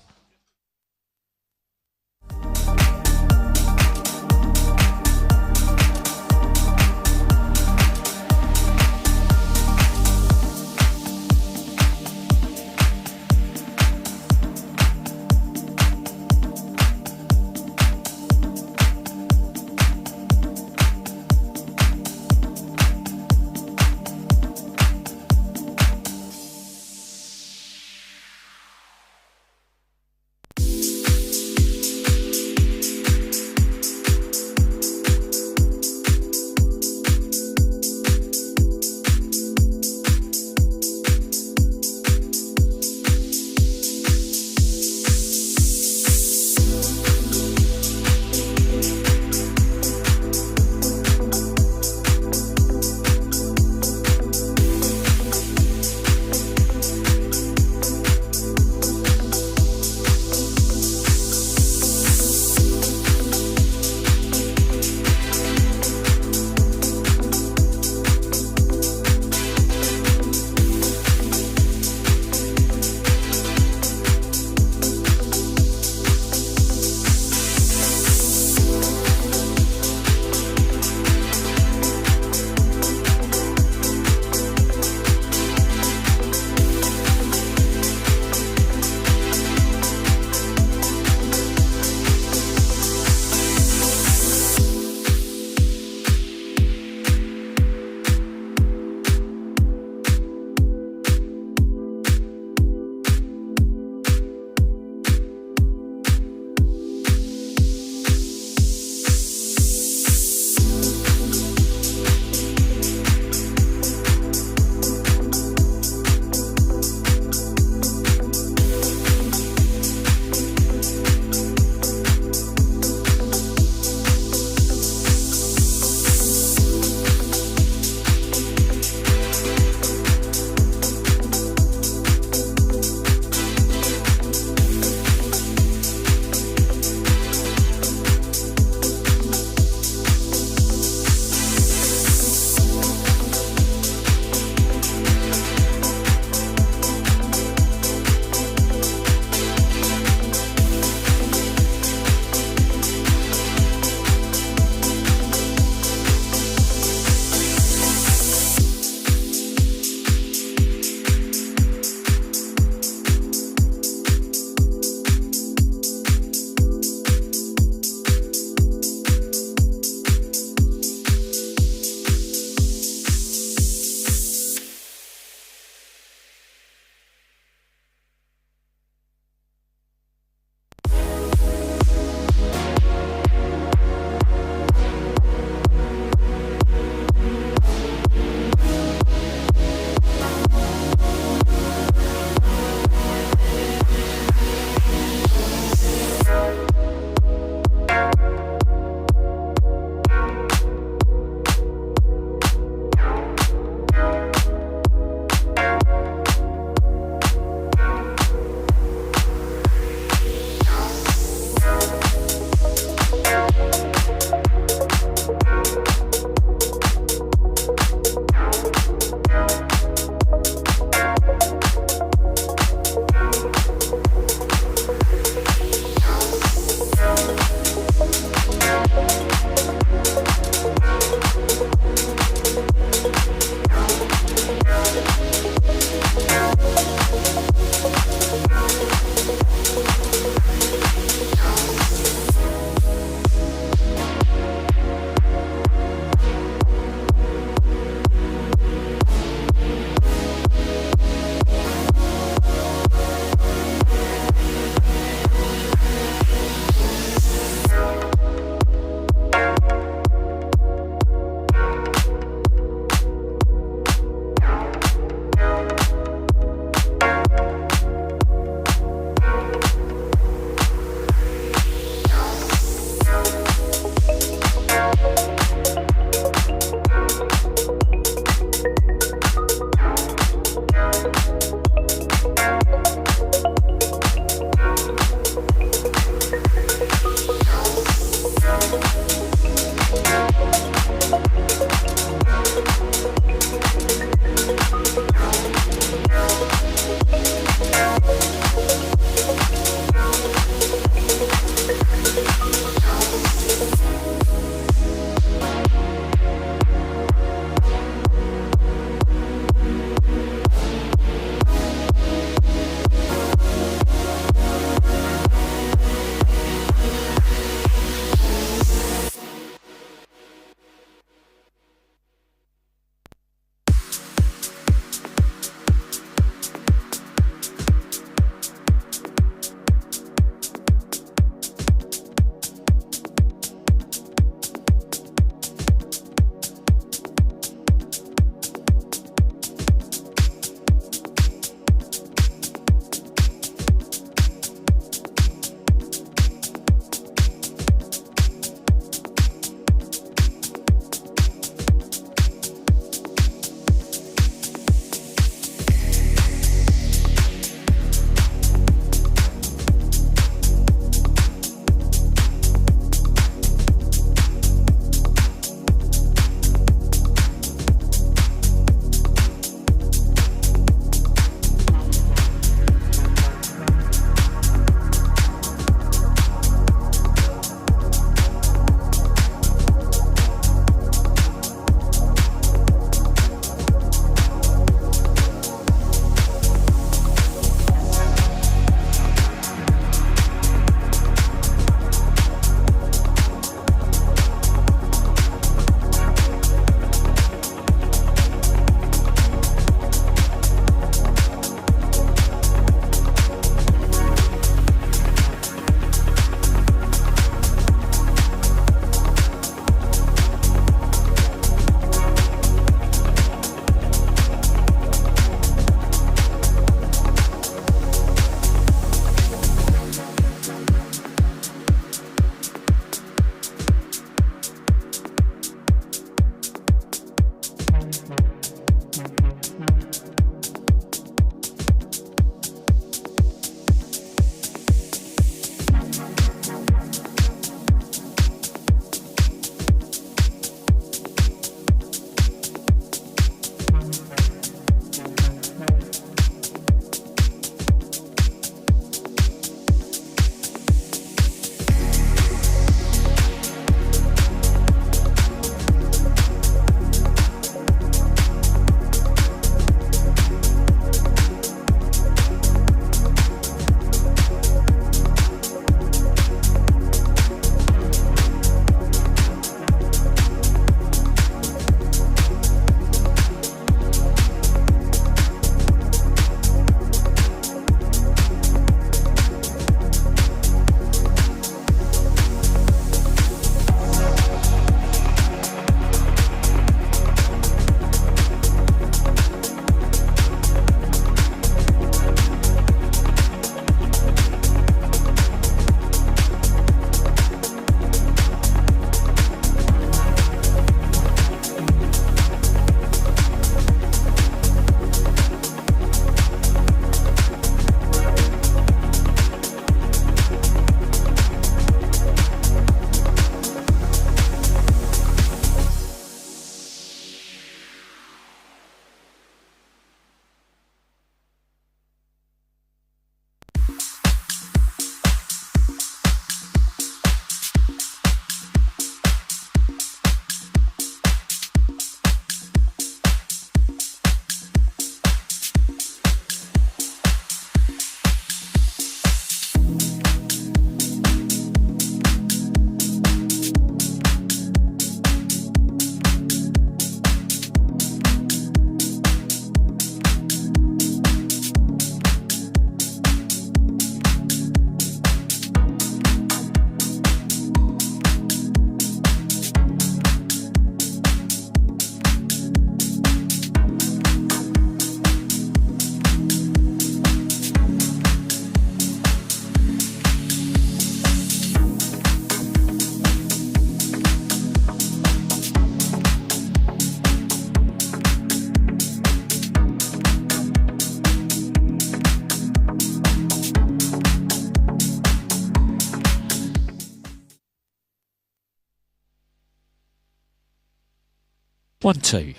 1, 2.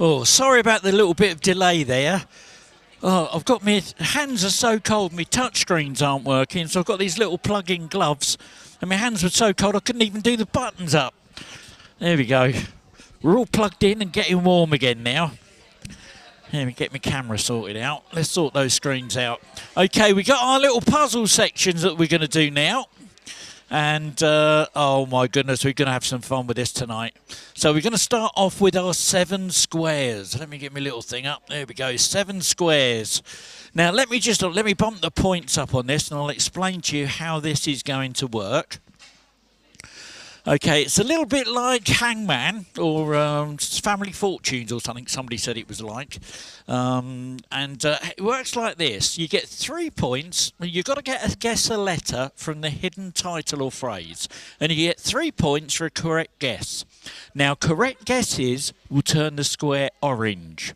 Oh, sorry about the little bit of delay there. Oh, I've got my hands are so cold, my touch screens aren't working, so I've got these little plug-in gloves, and my hands were so cold I couldn't even do the buttons up. There we go. We're all plugged in and getting warm again now. Let me get my camera sorted out. Let's sort those screens out. Okay, we got our little puzzle sections that we're going to do now. And, oh my goodness, we're going to have some fun with this tonight. So we're going to start off with our 7 squares. Let me get my little thing up. There we go, 7 squares. Now, let me bump the points up on this, and I'll explain to you how this is going to work. Okay, it's a little bit like Hangman or Family Fortunes or something. Somebody said it was like. It works like this. You get 3 points. You've got to guess a letter from the hidden title or phrase. And you get 3 points for a correct guess. Now, correct guesses will turn the square orange.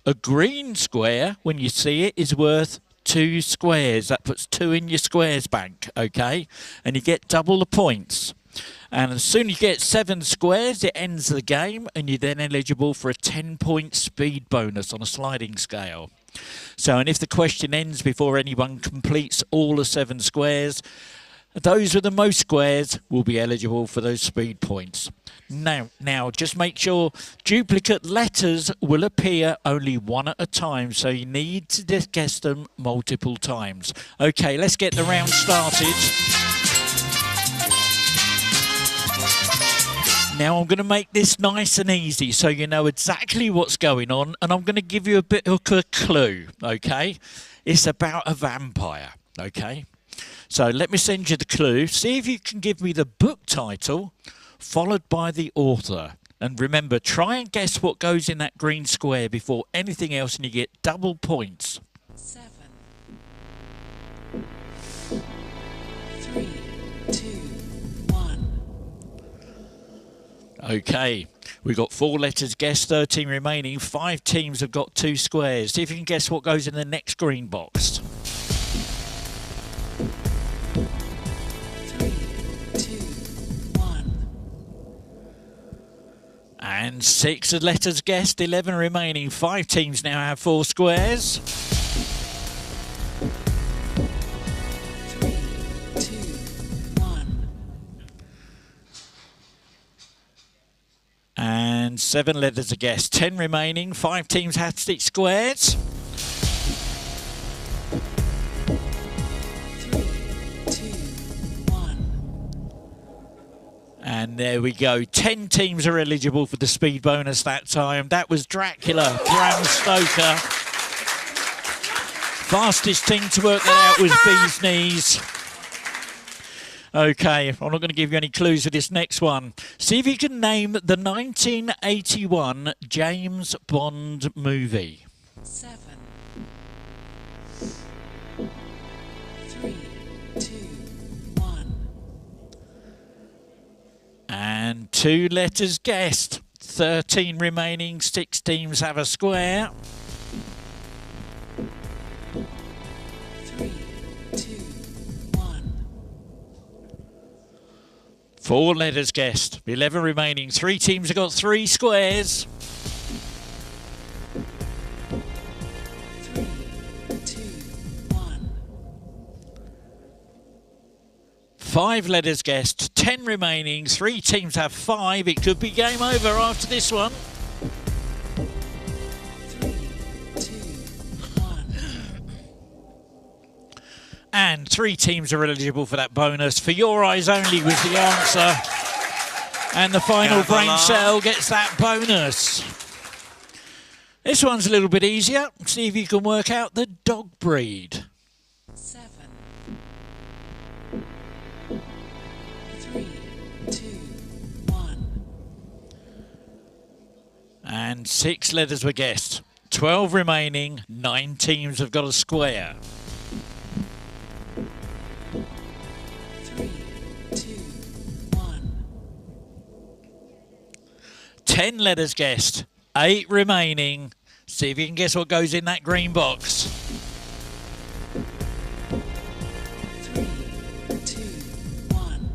A green square, when you see it, is worth 2 squares. That puts 2 in your squares bank, okay? And you get double the points. And as soon as you get 7 squares, it ends the game, and you're then eligible for a 10-point speed bonus on a sliding scale. So, and if the question ends before anyone completes all the 7 squares, those with the most squares will be eligible for those speed points. Now, just make sure duplicate letters will appear only one at a time, so you need to guess them multiple times. Okay, let's get the round started. Now I'm going to make this nice and easy so you know exactly what's going on, and I'm going to give you a bit of a clue, okay? It's about a vampire, okay? So let me send you the clue. See if you can give me the book title followed by the author. And remember, try and guess what goes in that green square before anything else, and you get double points. 7, 3, 2, 1. Okay, we've got 4 letters guessed, 13 remaining. 5 teams have got 2 squares. See if you can guess what goes in the next green box. 3, 2, 1. And 6 letters guessed, 11 remaining. 5 teams now have 4 squares. 3, 2, 1. And 7 letters are guessed, 10 remaining. 5 teams have 6 squares. 3, 2, 1. And there we go. 10 teams are eligible for the speed bonus that time. That was Dracula, Bram Stoker. Fastest team to work that out was Bee's Knees. Okay, I'm not going to give you any clues for this next one. See if you can name the 1981 James Bond movie. 7, 3, 2, 1. And 2 letters guessed. 13 remaining. 6 teams have a square. 3, 2, 1. 4 letters guessed. 11 remaining. 3 teams have got 3 squares. 3, 2, 1. 5 letters guessed. 10 remaining. 3 teams have 5. It could be game over after this one. 3, 2, 1. And 3 teams are eligible for that bonus. For Your Eyes Only was the answer. And the final brain cell gets that bonus. This one's a little bit easier. See if you can work out the dog breed. 7, 3, 2, 1. And 6 letters were guessed. 12 remaining. 9 teams have got a square. 3, 2, 1. 10 letters guessed. 8 remaining. See if you can guess what goes in that green box. 3, 2, 1.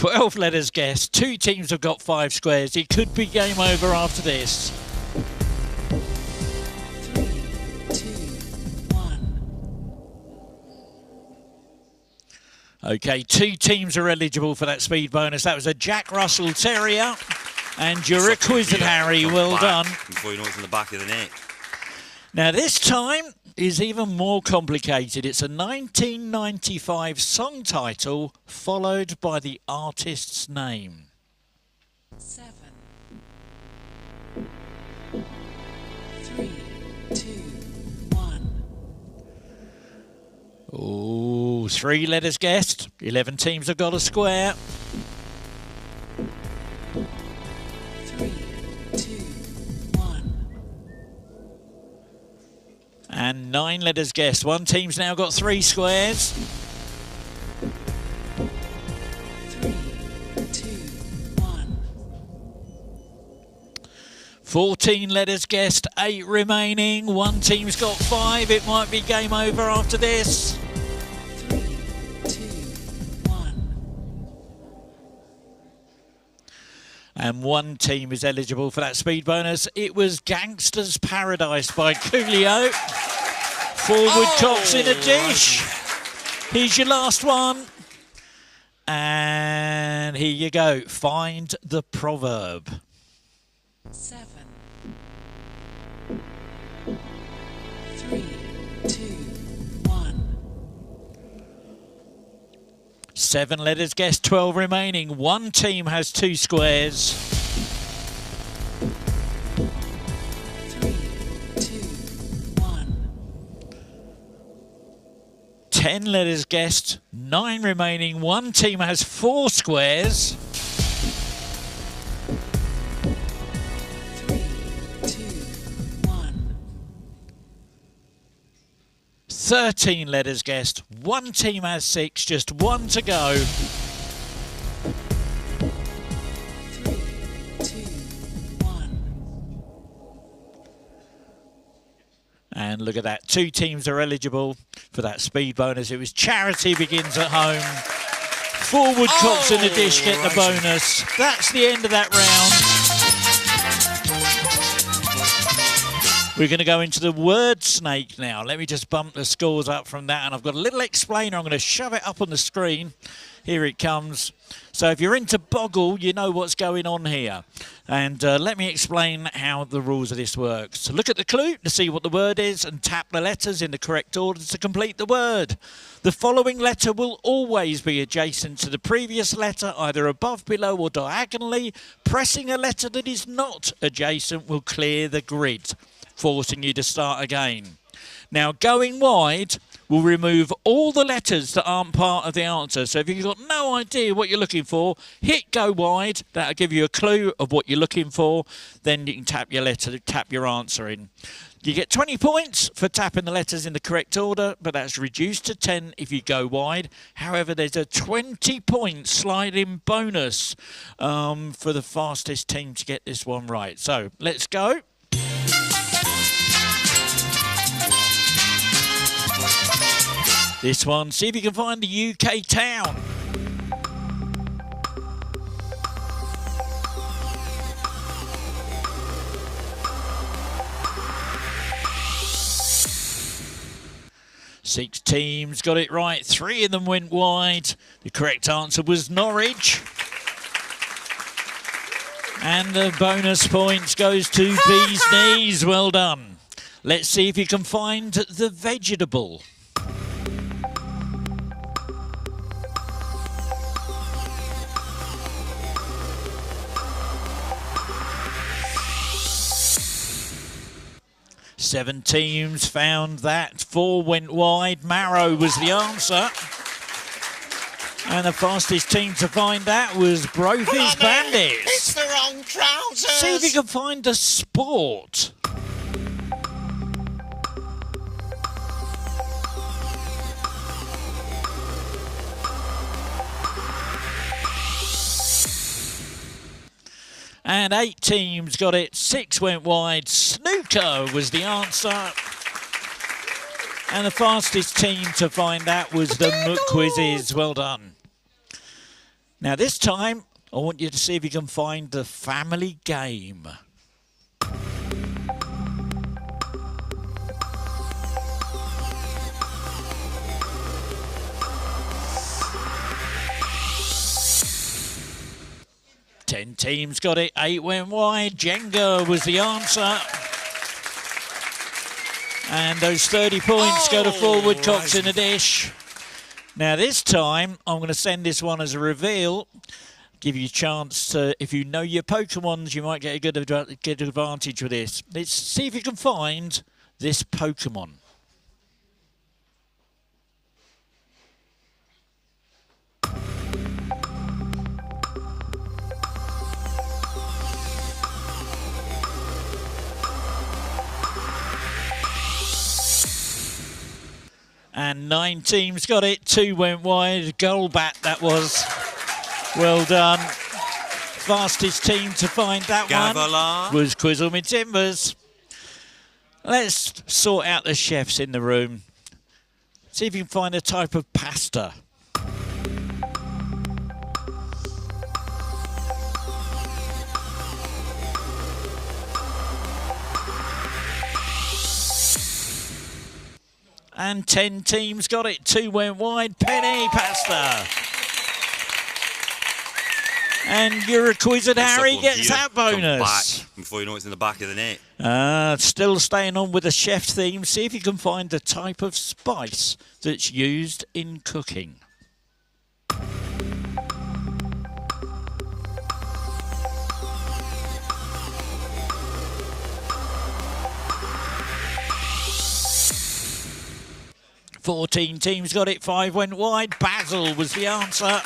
12 letters guessed. 2 teams have got 5 squares. It could be game over after this. 3, 2, 1. Okay, 2 teams are eligible for that speed bonus. That was a Jack Russell Terrier. And you're requisite, Harry. Well done. Before you know it's in the back of the net. Now, this time is even more complicated. It's a 1995 song title followed by the artist's name. 7, 3, 2, 1. Oh, 3 letters guessed. 11 teams have got a square. 3, 2, 1. And 9 letters guessed. 1 team's now got 3 squares. 3, 2, 1. 14 letters guessed. 8 remaining. 1 team's got 5. It might be game over after this. 3, 2, 1. And 1 team is eligible for that speed bonus. It was Gangster's Paradise by Coolio. 4 woodcocks in a dish. Here's your last one. And here you go. Find the proverb. 7, 3, 2, 1. 7 letters guessed, 12 remaining. 1 team has 2 squares. 3, 2, 1. 10 letters guessed, 9 remaining. 1 team has 4 squares. 3, 2, 1. 13 letters guessed. 1 team has 6, just 1 to go. 3, 2, 1. And look at that. 2 teams are eligible for that speed bonus. It was Charity Begins at Home. 4 woodcocks in the dish get the bonus. That's the end of that round. We're going to go into the word snake now. Let me just bump the scores up from that. And I've got a little explainer. I'm going to shove it up on the screen. Here it comes. So if you're into Boggle, you know what's going on here. And let me explain how the rules of this work. So look at the clue to see what the word is and tap the letters in the correct order to complete the word. The following letter will always be adjacent to the previous letter, either above, below or diagonally. Pressing a letter that is not adjacent will clear the grid, forcing you to start again. Now, going wide will remove all the letters that aren't part of the answer. So if you've got no idea what you're looking for, hit go wide. That'll give you a clue of what you're looking for. Then you can tap your letter, tap your answer in. You get 20 points for tapping the letters in the correct order, but that's reduced to 10 if you go wide. However, there's a 20-point sliding bonus for the fastest team to get this one right. So let's go. This one, see if you can find the UK town. Six teams got it right. 3 of them went wide. The correct answer was Norwich. And the bonus points goes to Bee's Knees. Well done. Let's see if you can find the vegetable. Seven teams found that. 4 went wide. Marrow was the answer. And the fastest team to find that was Brophy's Bandits. It's the wrong trousers. See if you can find a sport. And 8 teams got it. 6 went wide. Snooker was the answer. And the fastest team to find that was the Mook Quizzes. Well done. Now this time, I want you to see if you can find the family game. Ten teams got it, 8 went wide. Jenga was the answer. And those 30 points go to forward cocks in a dish. Now this time, I'm going to send this one as a reveal. Give you a chance to, if you know your Pokemons, you might get a good advantage with this. Let's see if you can find this Pokemon. And 9 teams got it, 2 went wide. Golbat, that was. Well done. Fastest team to find that one was Quizzle Me Timbers. Let's sort out the chefs in the room. See if you can find a type of pasta. And 10 teams got it. 2 went wide. Penny pasta. And your Quizzed Harry gets that bonus. Before you know it's in the back of the net. Still staying on with the chef theme. See if you can find the type of spice that's used in cooking. Fourteen teams got it, 5 went wide. Basil was the answer.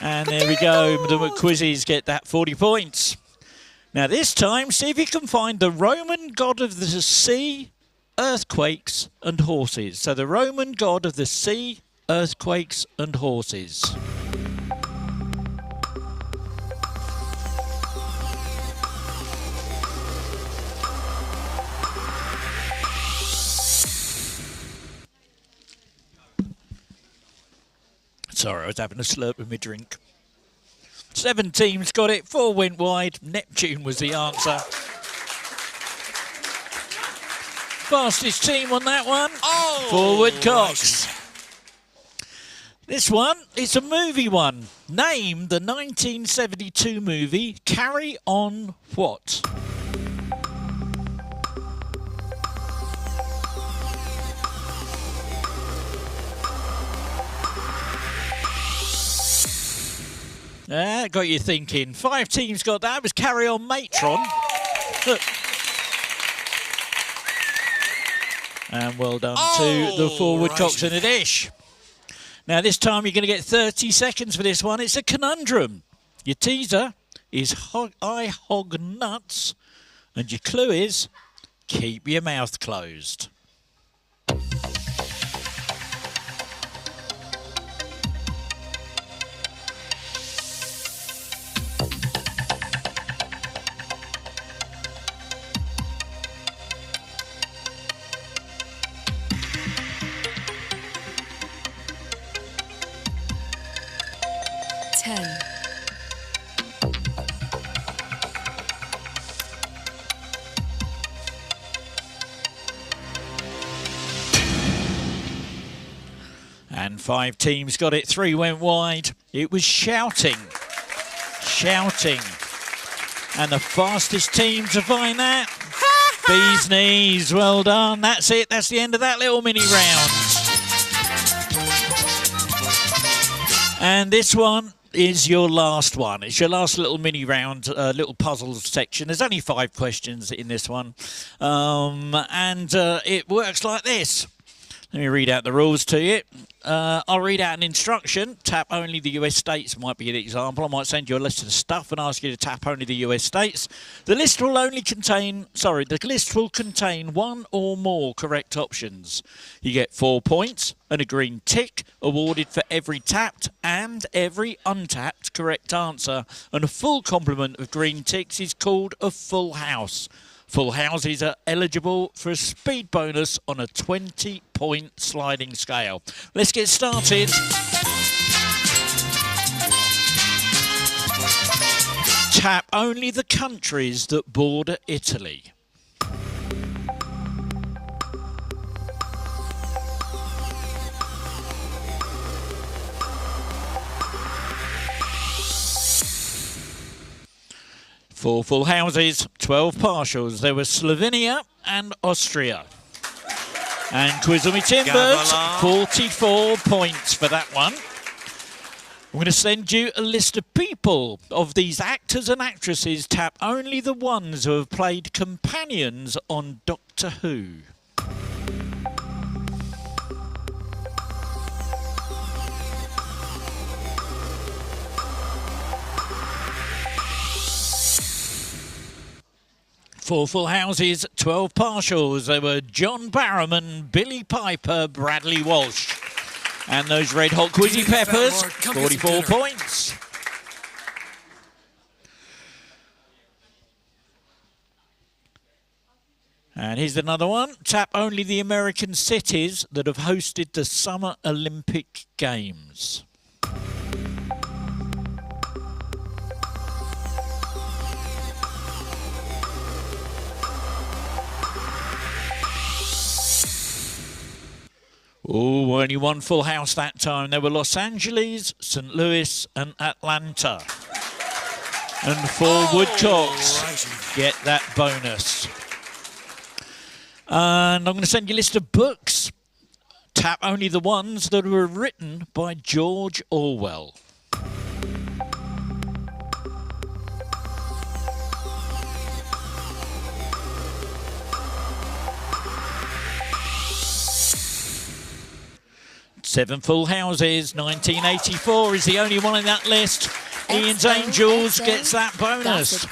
And there we go, the McQuizzies get that 40 points. Now this time, see if you can find the Roman god of the sea, earthquakes and horses. So the Roman god of the sea, earthquakes and horses. Sorry, I was having a slurp with my drink. 7 teams got it, 4 went wide. Neptune was the answer. Fastest team on that one, Forward Cox. This one, it's a movie one. Name the 1972 movie Carry On What? Got you thinking. 5 teams got that. It was Carry On Matron. Look. And well done to the Forward Cocks in a dish. Now this time you're going to get 30 seconds for this one. It's a conundrum. Your teaser is I hog nuts. And your clue is keep your mouth closed. And 5 teams got it, 3 went wide. It was shouting. Shouting. And the fastest team to find that, Bee's Knees. Well done. That's it. That's the end of that little mini round. And this one is your last one. It's your last little mini round, little puzzles section. There's only 5 questions in this one. It works like this. Let me read out the rules to you. I'll read out an instruction. Tap only the US states might be an example. I might send you a list of stuff and ask you to tap only the US states. The list will contain 1 or more correct options. You get 4 points and a green tick awarded for every tapped and every untapped correct answer. And a full complement of green ticks is called a full house. Full houses are eligible for a speed bonus on a 20-point sliding scale. Let's get started. Tap only the countries that border Italy. Four full houses, 12 partials. There were Slovenia and Austria. And Quiz on Me Timbers, 44 points for that one. I'm going to send you a list of people. Of these actors and actresses, tap only the ones who have played companions on Doctor Who. Four full houses, 12 partials. They were John Barrowman, Billy Piper, Bradley Walsh. And those red hot Quizzy Peppers, 44 points. And here's another one. Tap only the American cities that have hosted the Summer Olympic Games. Oh, only one full house that time. There were Los Angeles, St. Louis and Atlanta. And four Woodcocks get that bonus. And I'm going to send you a list of books. Tap only the ones that were written by George Orwell. Seven full houses, 1984 is the only one in that list. Ian's Angels gets that bonus.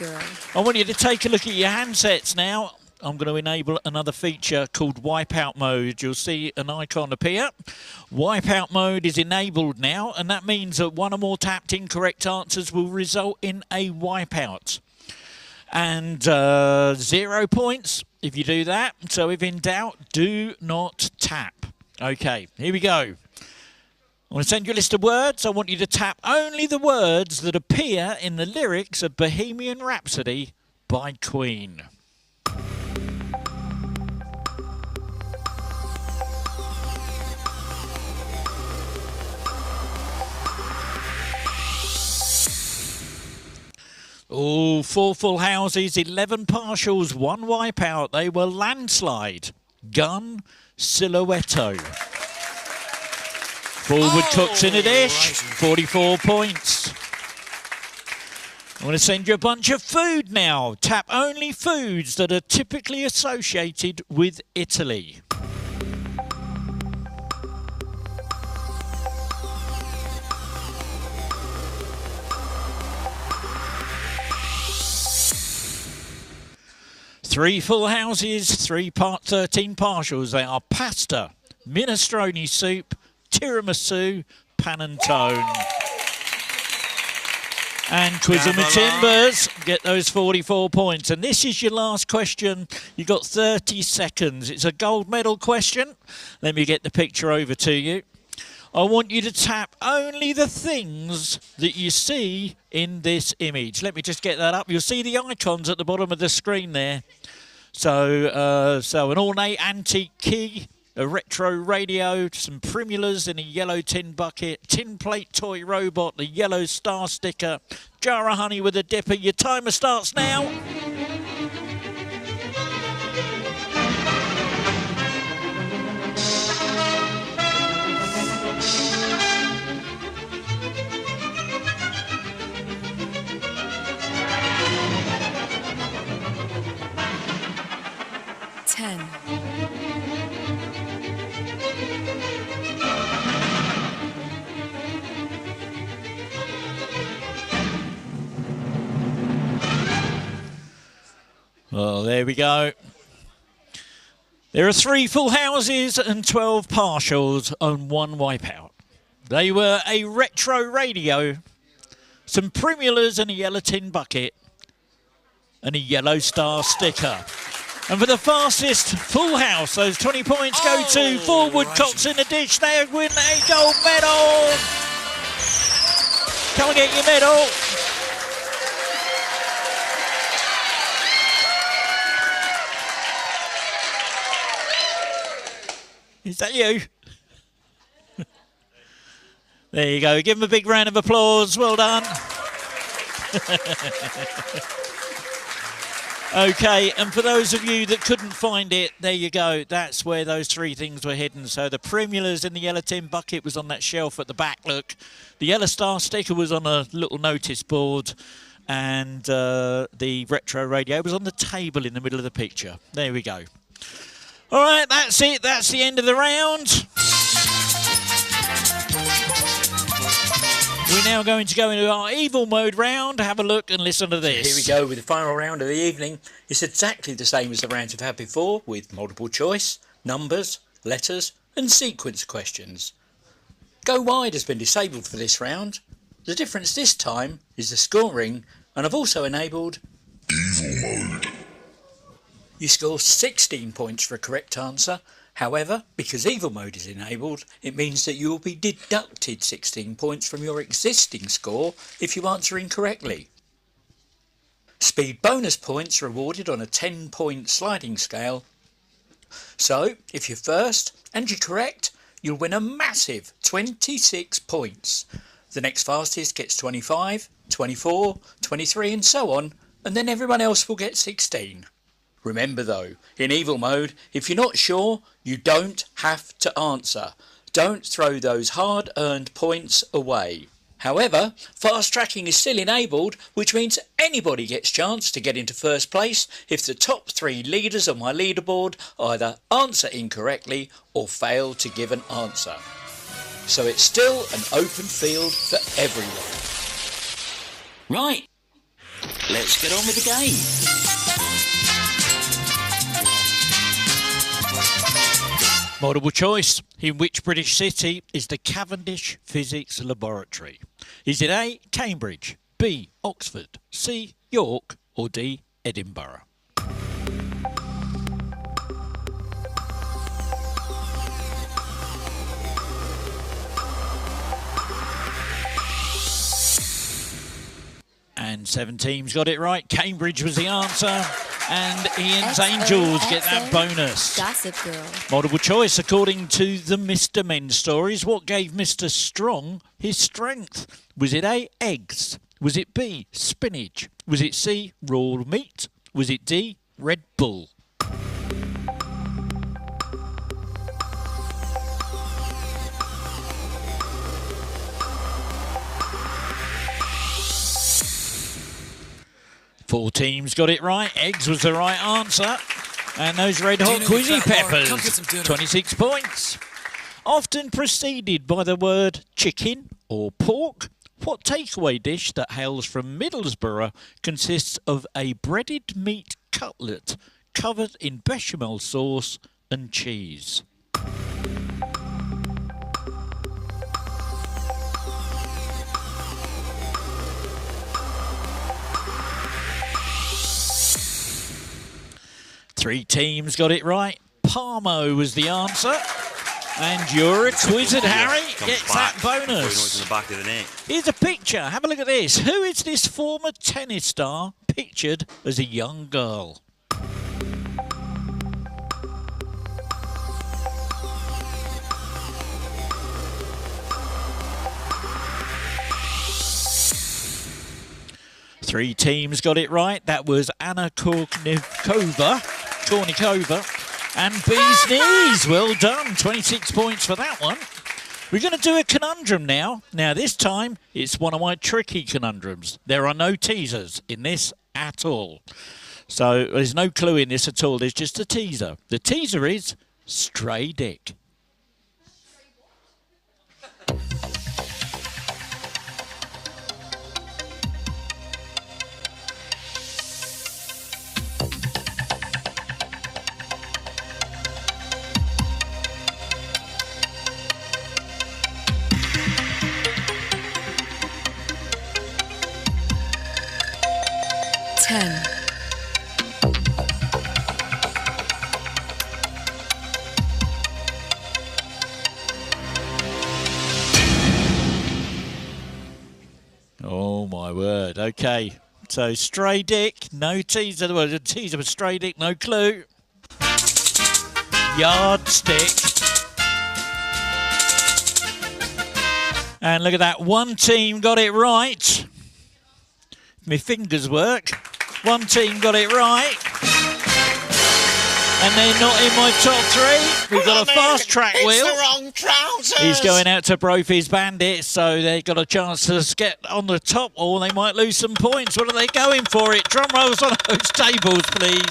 I want you to take a look at your handsets now. I'm going to enable another feature called Wipeout Mode. You'll see an icon appear. Wipeout Mode is enabled now, and that means that one or more tapped incorrect answers will result in a wipeout. And 0 points if you do that. So if in doubt, do not tap. Okay, here we go. I'm going to send you a list of words. I want you to tap only the words that appear in the lyrics of Bohemian Rhapsody by Queen. Oh, four full houses, 11 partials, one wipeout. They were Landslide, Gun, Silhouetto. Forward cooks in a dish, 44 points. I'm going to send you a bunch of food now. Tap only foods that are typically associated with Italy. Three full houses, 13 partials. They are pasta, minestrone soup, tiramisu, panettone. And Quiz on Me Timbers get those 44 points. And this is your last question. You've got 30 seconds. It's a gold medal question. Let me get the picture over to you. I want you to tap only the things that you see in this image. Let me just get that up. You'll see the icons at the bottom of the screen there. So an ornate antique key, a retro radio, some primulas in a yellow tin bucket, tin plate toy robot, the yellow star sticker, jar of honey with a dipper. Your timer starts now. Well, there we go. There are 3 full houses and 12 partials and 1 wipeout. They were a retro radio, some primulas and a yellow tin bucket, and a yellow star sticker. And for the fastest full house, those 20 points go to Forward Cox in the dish. They win a gold medal. Come and get your medal. Is that you? There you go. Give them a big round of applause. Well done. Okay, and for those of you that couldn't find it, there you go. That's where those three things were hidden. So the Primulas in the yellow tin bucket was on that shelf at the back, look. The yellow star sticker was on a little notice board, and the retro radio was on the table in the middle of the picture. There we go. All right, that's it. That's the end of the round. We're now going to go into our evil mode round. Have a look and listen to this. Here we go with the final round of the evening. It's exactly the same as the rounds we've had before, with multiple choice, numbers, letters and sequence questions. Go wide has been disabled for this round. The difference this time is the scoring, and I've also enabled evil mode. You score 16 points for a correct answer. However, because evil mode is enabled, it means that you will be deducted 16 points from your existing score if you answer incorrectly. Speed bonus points are awarded on a 10-point sliding scale. So, if you're first and you're correct, you'll win a massive 26 points. The next fastest gets 25, 24, 23 and so on, and then everyone else will get 16. Remember though, in evil mode, if you're not sure, you don't have to answer. Don't throw those hard-earned points away. However, fast tracking is still enabled, which means anybody gets a chance to get into first place if the top 3 leaders on my leaderboard either answer incorrectly or fail to give an answer. So it's still an open field for everyone. Right, let's get on with the game. Multiple choice. In which British city is the Cavendish Physics Laboratory? Is it A, Cambridge, B, Oxford, C, York, or D, Edinburgh? And 7 teams got it right. Cambridge was the answer. And Ian's Angels get that bonus. Gossip Girl. Multiple choice. According to the Mr. Men stories, what gave Mr. Strong his strength? Was it A, eggs? Was it B, spinach? Was it C, raw meat? Was it D, Red Bull? Four teams got it right. Eggs was the right answer. And those red hot quizzy peppers, 26 points. Often preceded by the word chicken or pork, what takeaway dish that hails from Middlesbrough consists of a breaded meat cutlet covered in bechamel sauce and cheese? Three teams got it right. Parmo was the answer. And you're exquisite, Harry. Gets that bonus. In the back of the net. Here's a picture. Have a look at this. Who is this former tennis star pictured as a young girl? Three teams got it right. That was Anna Kornikova and Bee's Knees. Well done. 26 points for that one. We're going to do a conundrum now. Now, this time, it's one of my tricky conundrums. There are no teasers in this at all. So, there's no clue in this at all. There's just a teaser. The teaser is Stray Dick. Okay. So, Stray Dick, no teaser. Well, the teaser was Stray Dick, no clue. Yardstick. And look at that. One team got it right. My fingers work. One team got it right. And they're not in my top three. We've got a fast track wheel. It's the wrong trousers. He's going out to Brophy's Bandits, so they've got a chance to get on the top, or they might lose some points. What are they going for it? Drum rolls on those tables, please.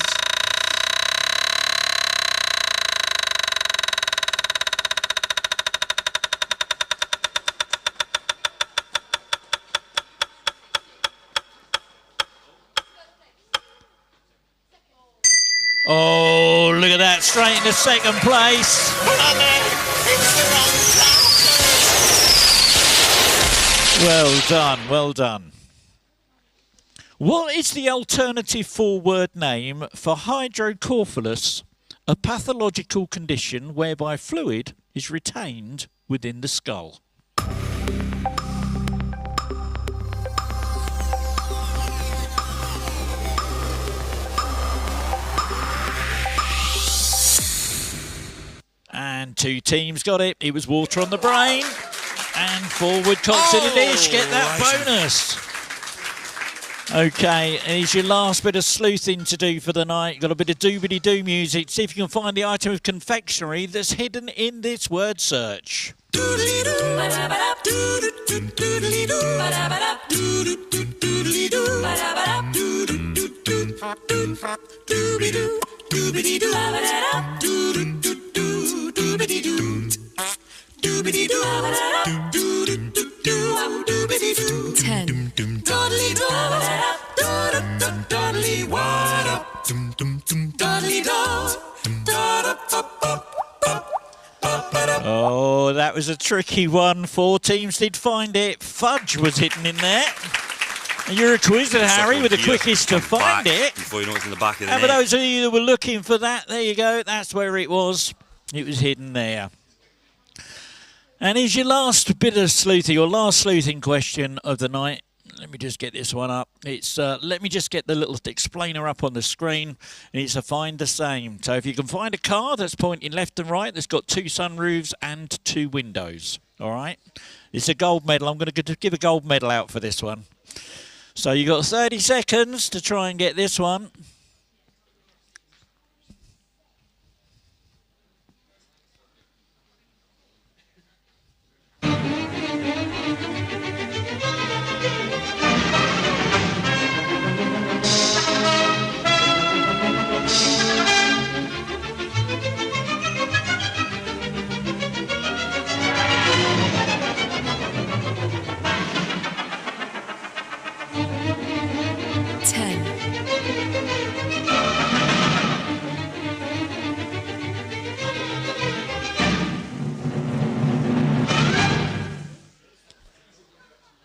Oh, look at that, straight into second place. Well done, well done. What is the alternative four-word name for hydrocephalus, a pathological condition whereby fluid is retained within the skull? And two teams got it. It was water on the brain. And forward cocks in a dish. Get that bonus. Okay, here's your last bit of sleuthing to do for the night. Got a bit of doobity-doo music. See if you can find the item of confectionery that's hidden in this word search. Oh, that was a tricky one. Four teams did find it. Fudge was hidden in there. And you're a quizzer, Harry, with the quickest to find it. Before you know it's in the back of the And for net. those of you that were looking for that, there you go. That's where it was. It was hidden there. And here's your last bit of sleuthing, or last sleuthing question of the night. Let me just get this one up. It's let me just get the little explainer up on the screen. And it's a find the same. So if you can find a car that's pointing left and right, that's got two sunroofs and two windows. All right. It's a gold medal. I'm going to give a gold medal out for this one. So you've got 30 seconds to try and get this one.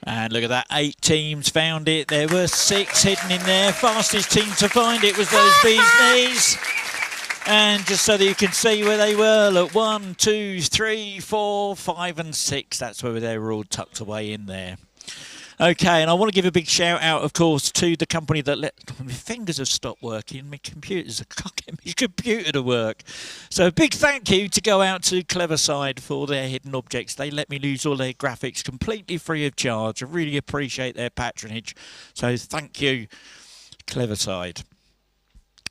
And look at that, 8 teams found it. There were 6 hidden in there. Fastest team to find it was those bees' knees. And just so that you can see where they were, look, 1, 2, 3, 4, 5 and 6. That's where they were all tucked away in there. Okay, and I want to give a big shout out, of course, to the company that my fingers have stopped working. My computers, I can't get my computer to work. So a big thank you to go out to Cleverside for their hidden objects. They let me use all their graphics completely free of charge. I really appreciate their patronage. So thank you, Cleverside.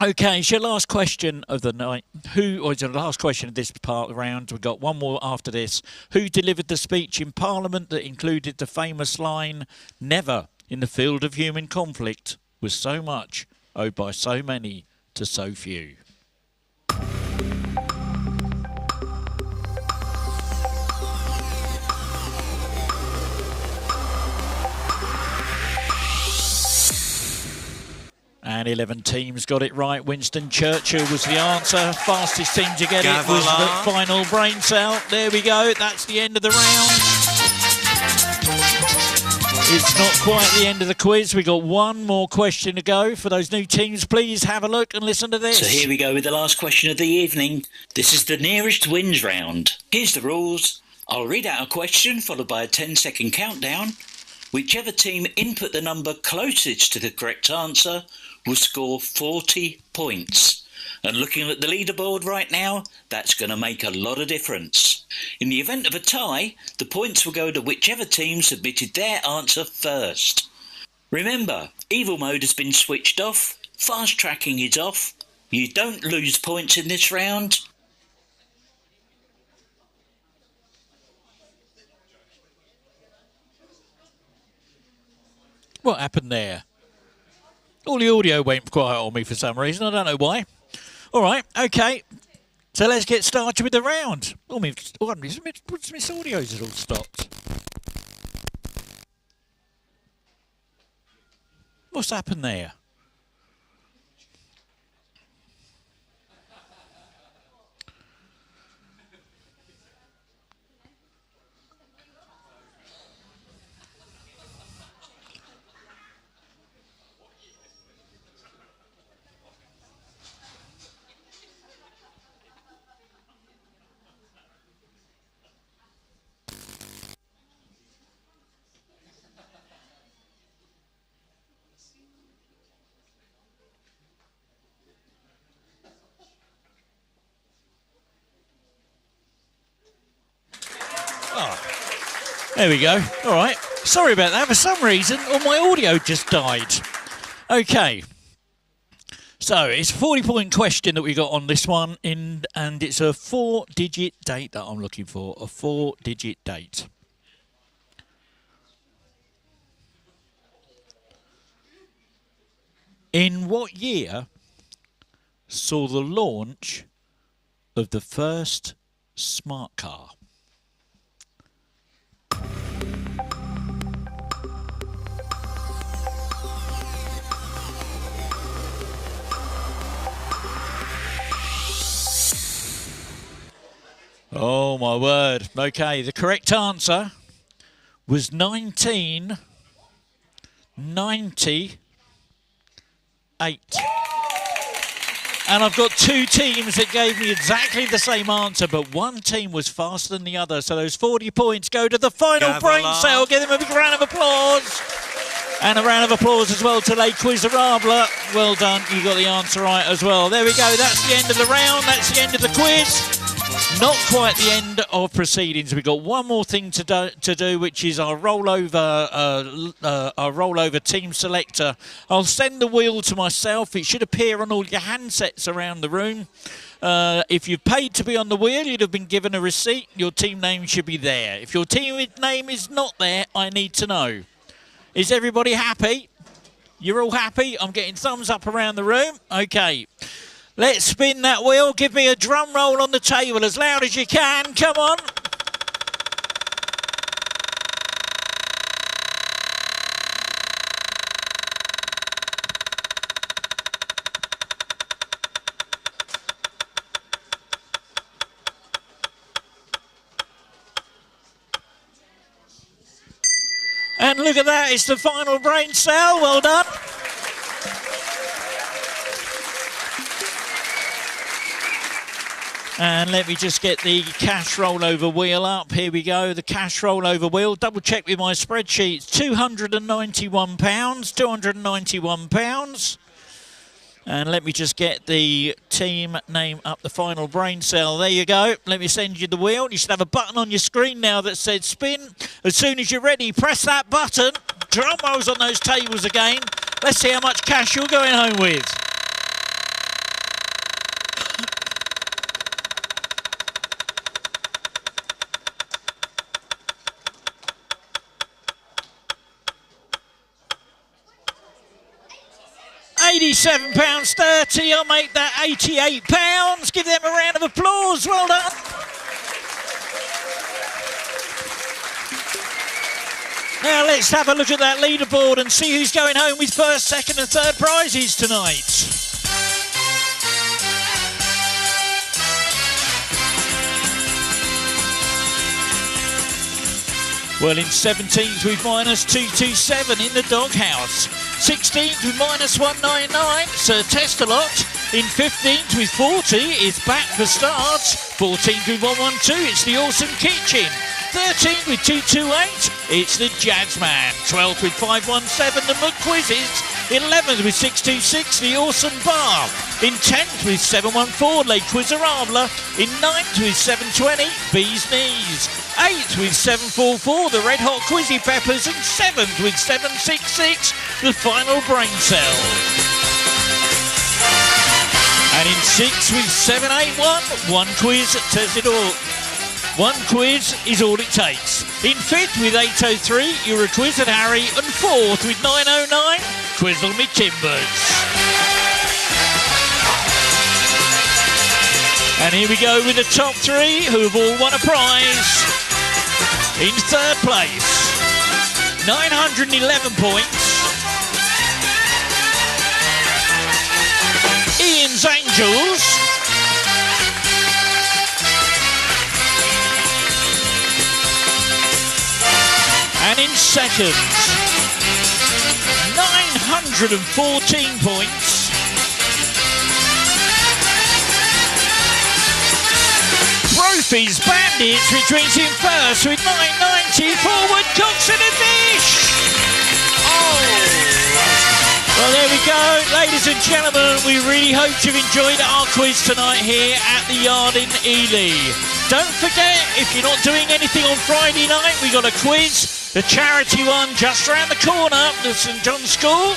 Okay, it's your last question of the night. It's the last question of this part of the round. We've got one more after this. Who delivered the speech in Parliament that included the famous line, "Never in the field of human conflict was so much owed by so many to so few"? And 11 teams got it right. Winston Churchill was the answer. Fastest team to get it was the final brain cell. There we go. That's the end of the round. It's not quite the end of the quiz. We've got one more question to go. For those new teams, please have a look and listen to this. So here we go with the last question of the evening. This is the nearest wins round. Here's the rules. I'll read out a question followed by a 10-second countdown. Whichever team input the number closest to the correct answer will score 40 points. And looking at the leaderboard right now, that's going to make a lot of difference. In the event of a tie, the points will go to whichever team submitted their answer first. Remember, evil mode has been switched off, fast tracking is off, you don't lose points in this round. What happened there? All the audio went quiet on me for some reason. I don't know why. All right, okay. So let's get started with the round. Oh, my audio's has all stopped. What's happened there? There we go. All right. Sorry about that. For some reason, my audio just died. Okay. So it's a 40-point question that we got on this one, and it's a 4-digit date that I'm looking for. A 4-digit date. In what year saw the launch of the first smart car? Oh, my word. Okay, the correct answer was 1998. And I've got two teams that gave me exactly the same answer, but one team was faster than the other. So those 40 points go to the final brain cell. Give them a big round of applause. And a round of applause as well to Les Quizarable. Well done. You got the answer right as well. There we go. That's the end of the round. That's the end of the quiz. Not quite the end of proceedings. We've got one more thing to do, which is our rollover team selector. I'll send the wheel to myself. It should appear on all your handsets around the room. If you've paid to be on the wheel, you'd have been given a receipt. Your team name should be there. If your team name is not there, I need to know. Is everybody happy? You're all happy? I'm getting thumbs up around the room. Okay. Let's spin that wheel. Give me a drum roll on the table as loud as you can. Come on. And look at that. It's the final brain cell. Well done. And let me just get the cash rollover wheel up. Here we go, the cash rollover wheel. Double check with my spreadsheets. £291, £291. And let me just get the team name up, the final brain cell. There you go. Let me send you the wheel. You should have a button on your screen now that says spin. As soon as you're ready, press that button. Drum rolls on those tables again. Let's see how much cash you're going home with. £87.30, I'll make that £88. Give them a round of applause, well done. Now let's have a look at that leaderboard and see who's going home with first, second and third prizes tonight. Well, in 17th with minus 227 in the doghouse. 16th with minus 199, Sir Testalot. In 15th with 40, it's back for starts. 14th with 112, it's the Awesome Kitchen. 13th with 228, it's the Jazzman. 12th with 517, the McQuizzes. 11th with 626, the Awesome Bar. In 10th with 714, Les Quizerables. In 9th with 720, Bee's Knees. 8th with 744, the Red Hot Quizzy Peppers. And 7th with 766, the Final Brain Cell. And in 6th with 781, one quiz says it all. One quiz is all it takes. In 5th with 803, you're a quiz at Harry. And 4th with 909, Quizzle Me Timbers. And here we go with the top 3 who have all won a prize. In 3rd place, 911 points. Ian's Angels. And in 2nd, 914 points. Brophy's Bandits retreats in 1st with 990 forward Cooks and a Fish. Well, there we go. Ladies and gentlemen, we really hope you've enjoyed our quiz tonight here at the Yard in Ely. Don't forget, if you're not doing anything on Friday night, we got a quiz, the charity one just around the corner, the St John's School.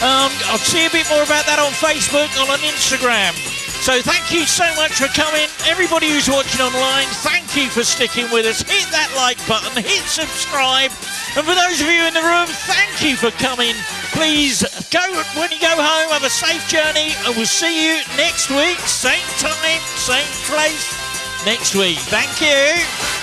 I'll see a bit more about that on Facebook and on Instagram. So thank you so much for coming. Everybody who's watching online, thank you for sticking with us. Hit that like button, hit subscribe. And for those of you in the room, thank you for coming. Please go when you go home, have a safe journey, and we'll see you next week, same time, same place next week. Thank you.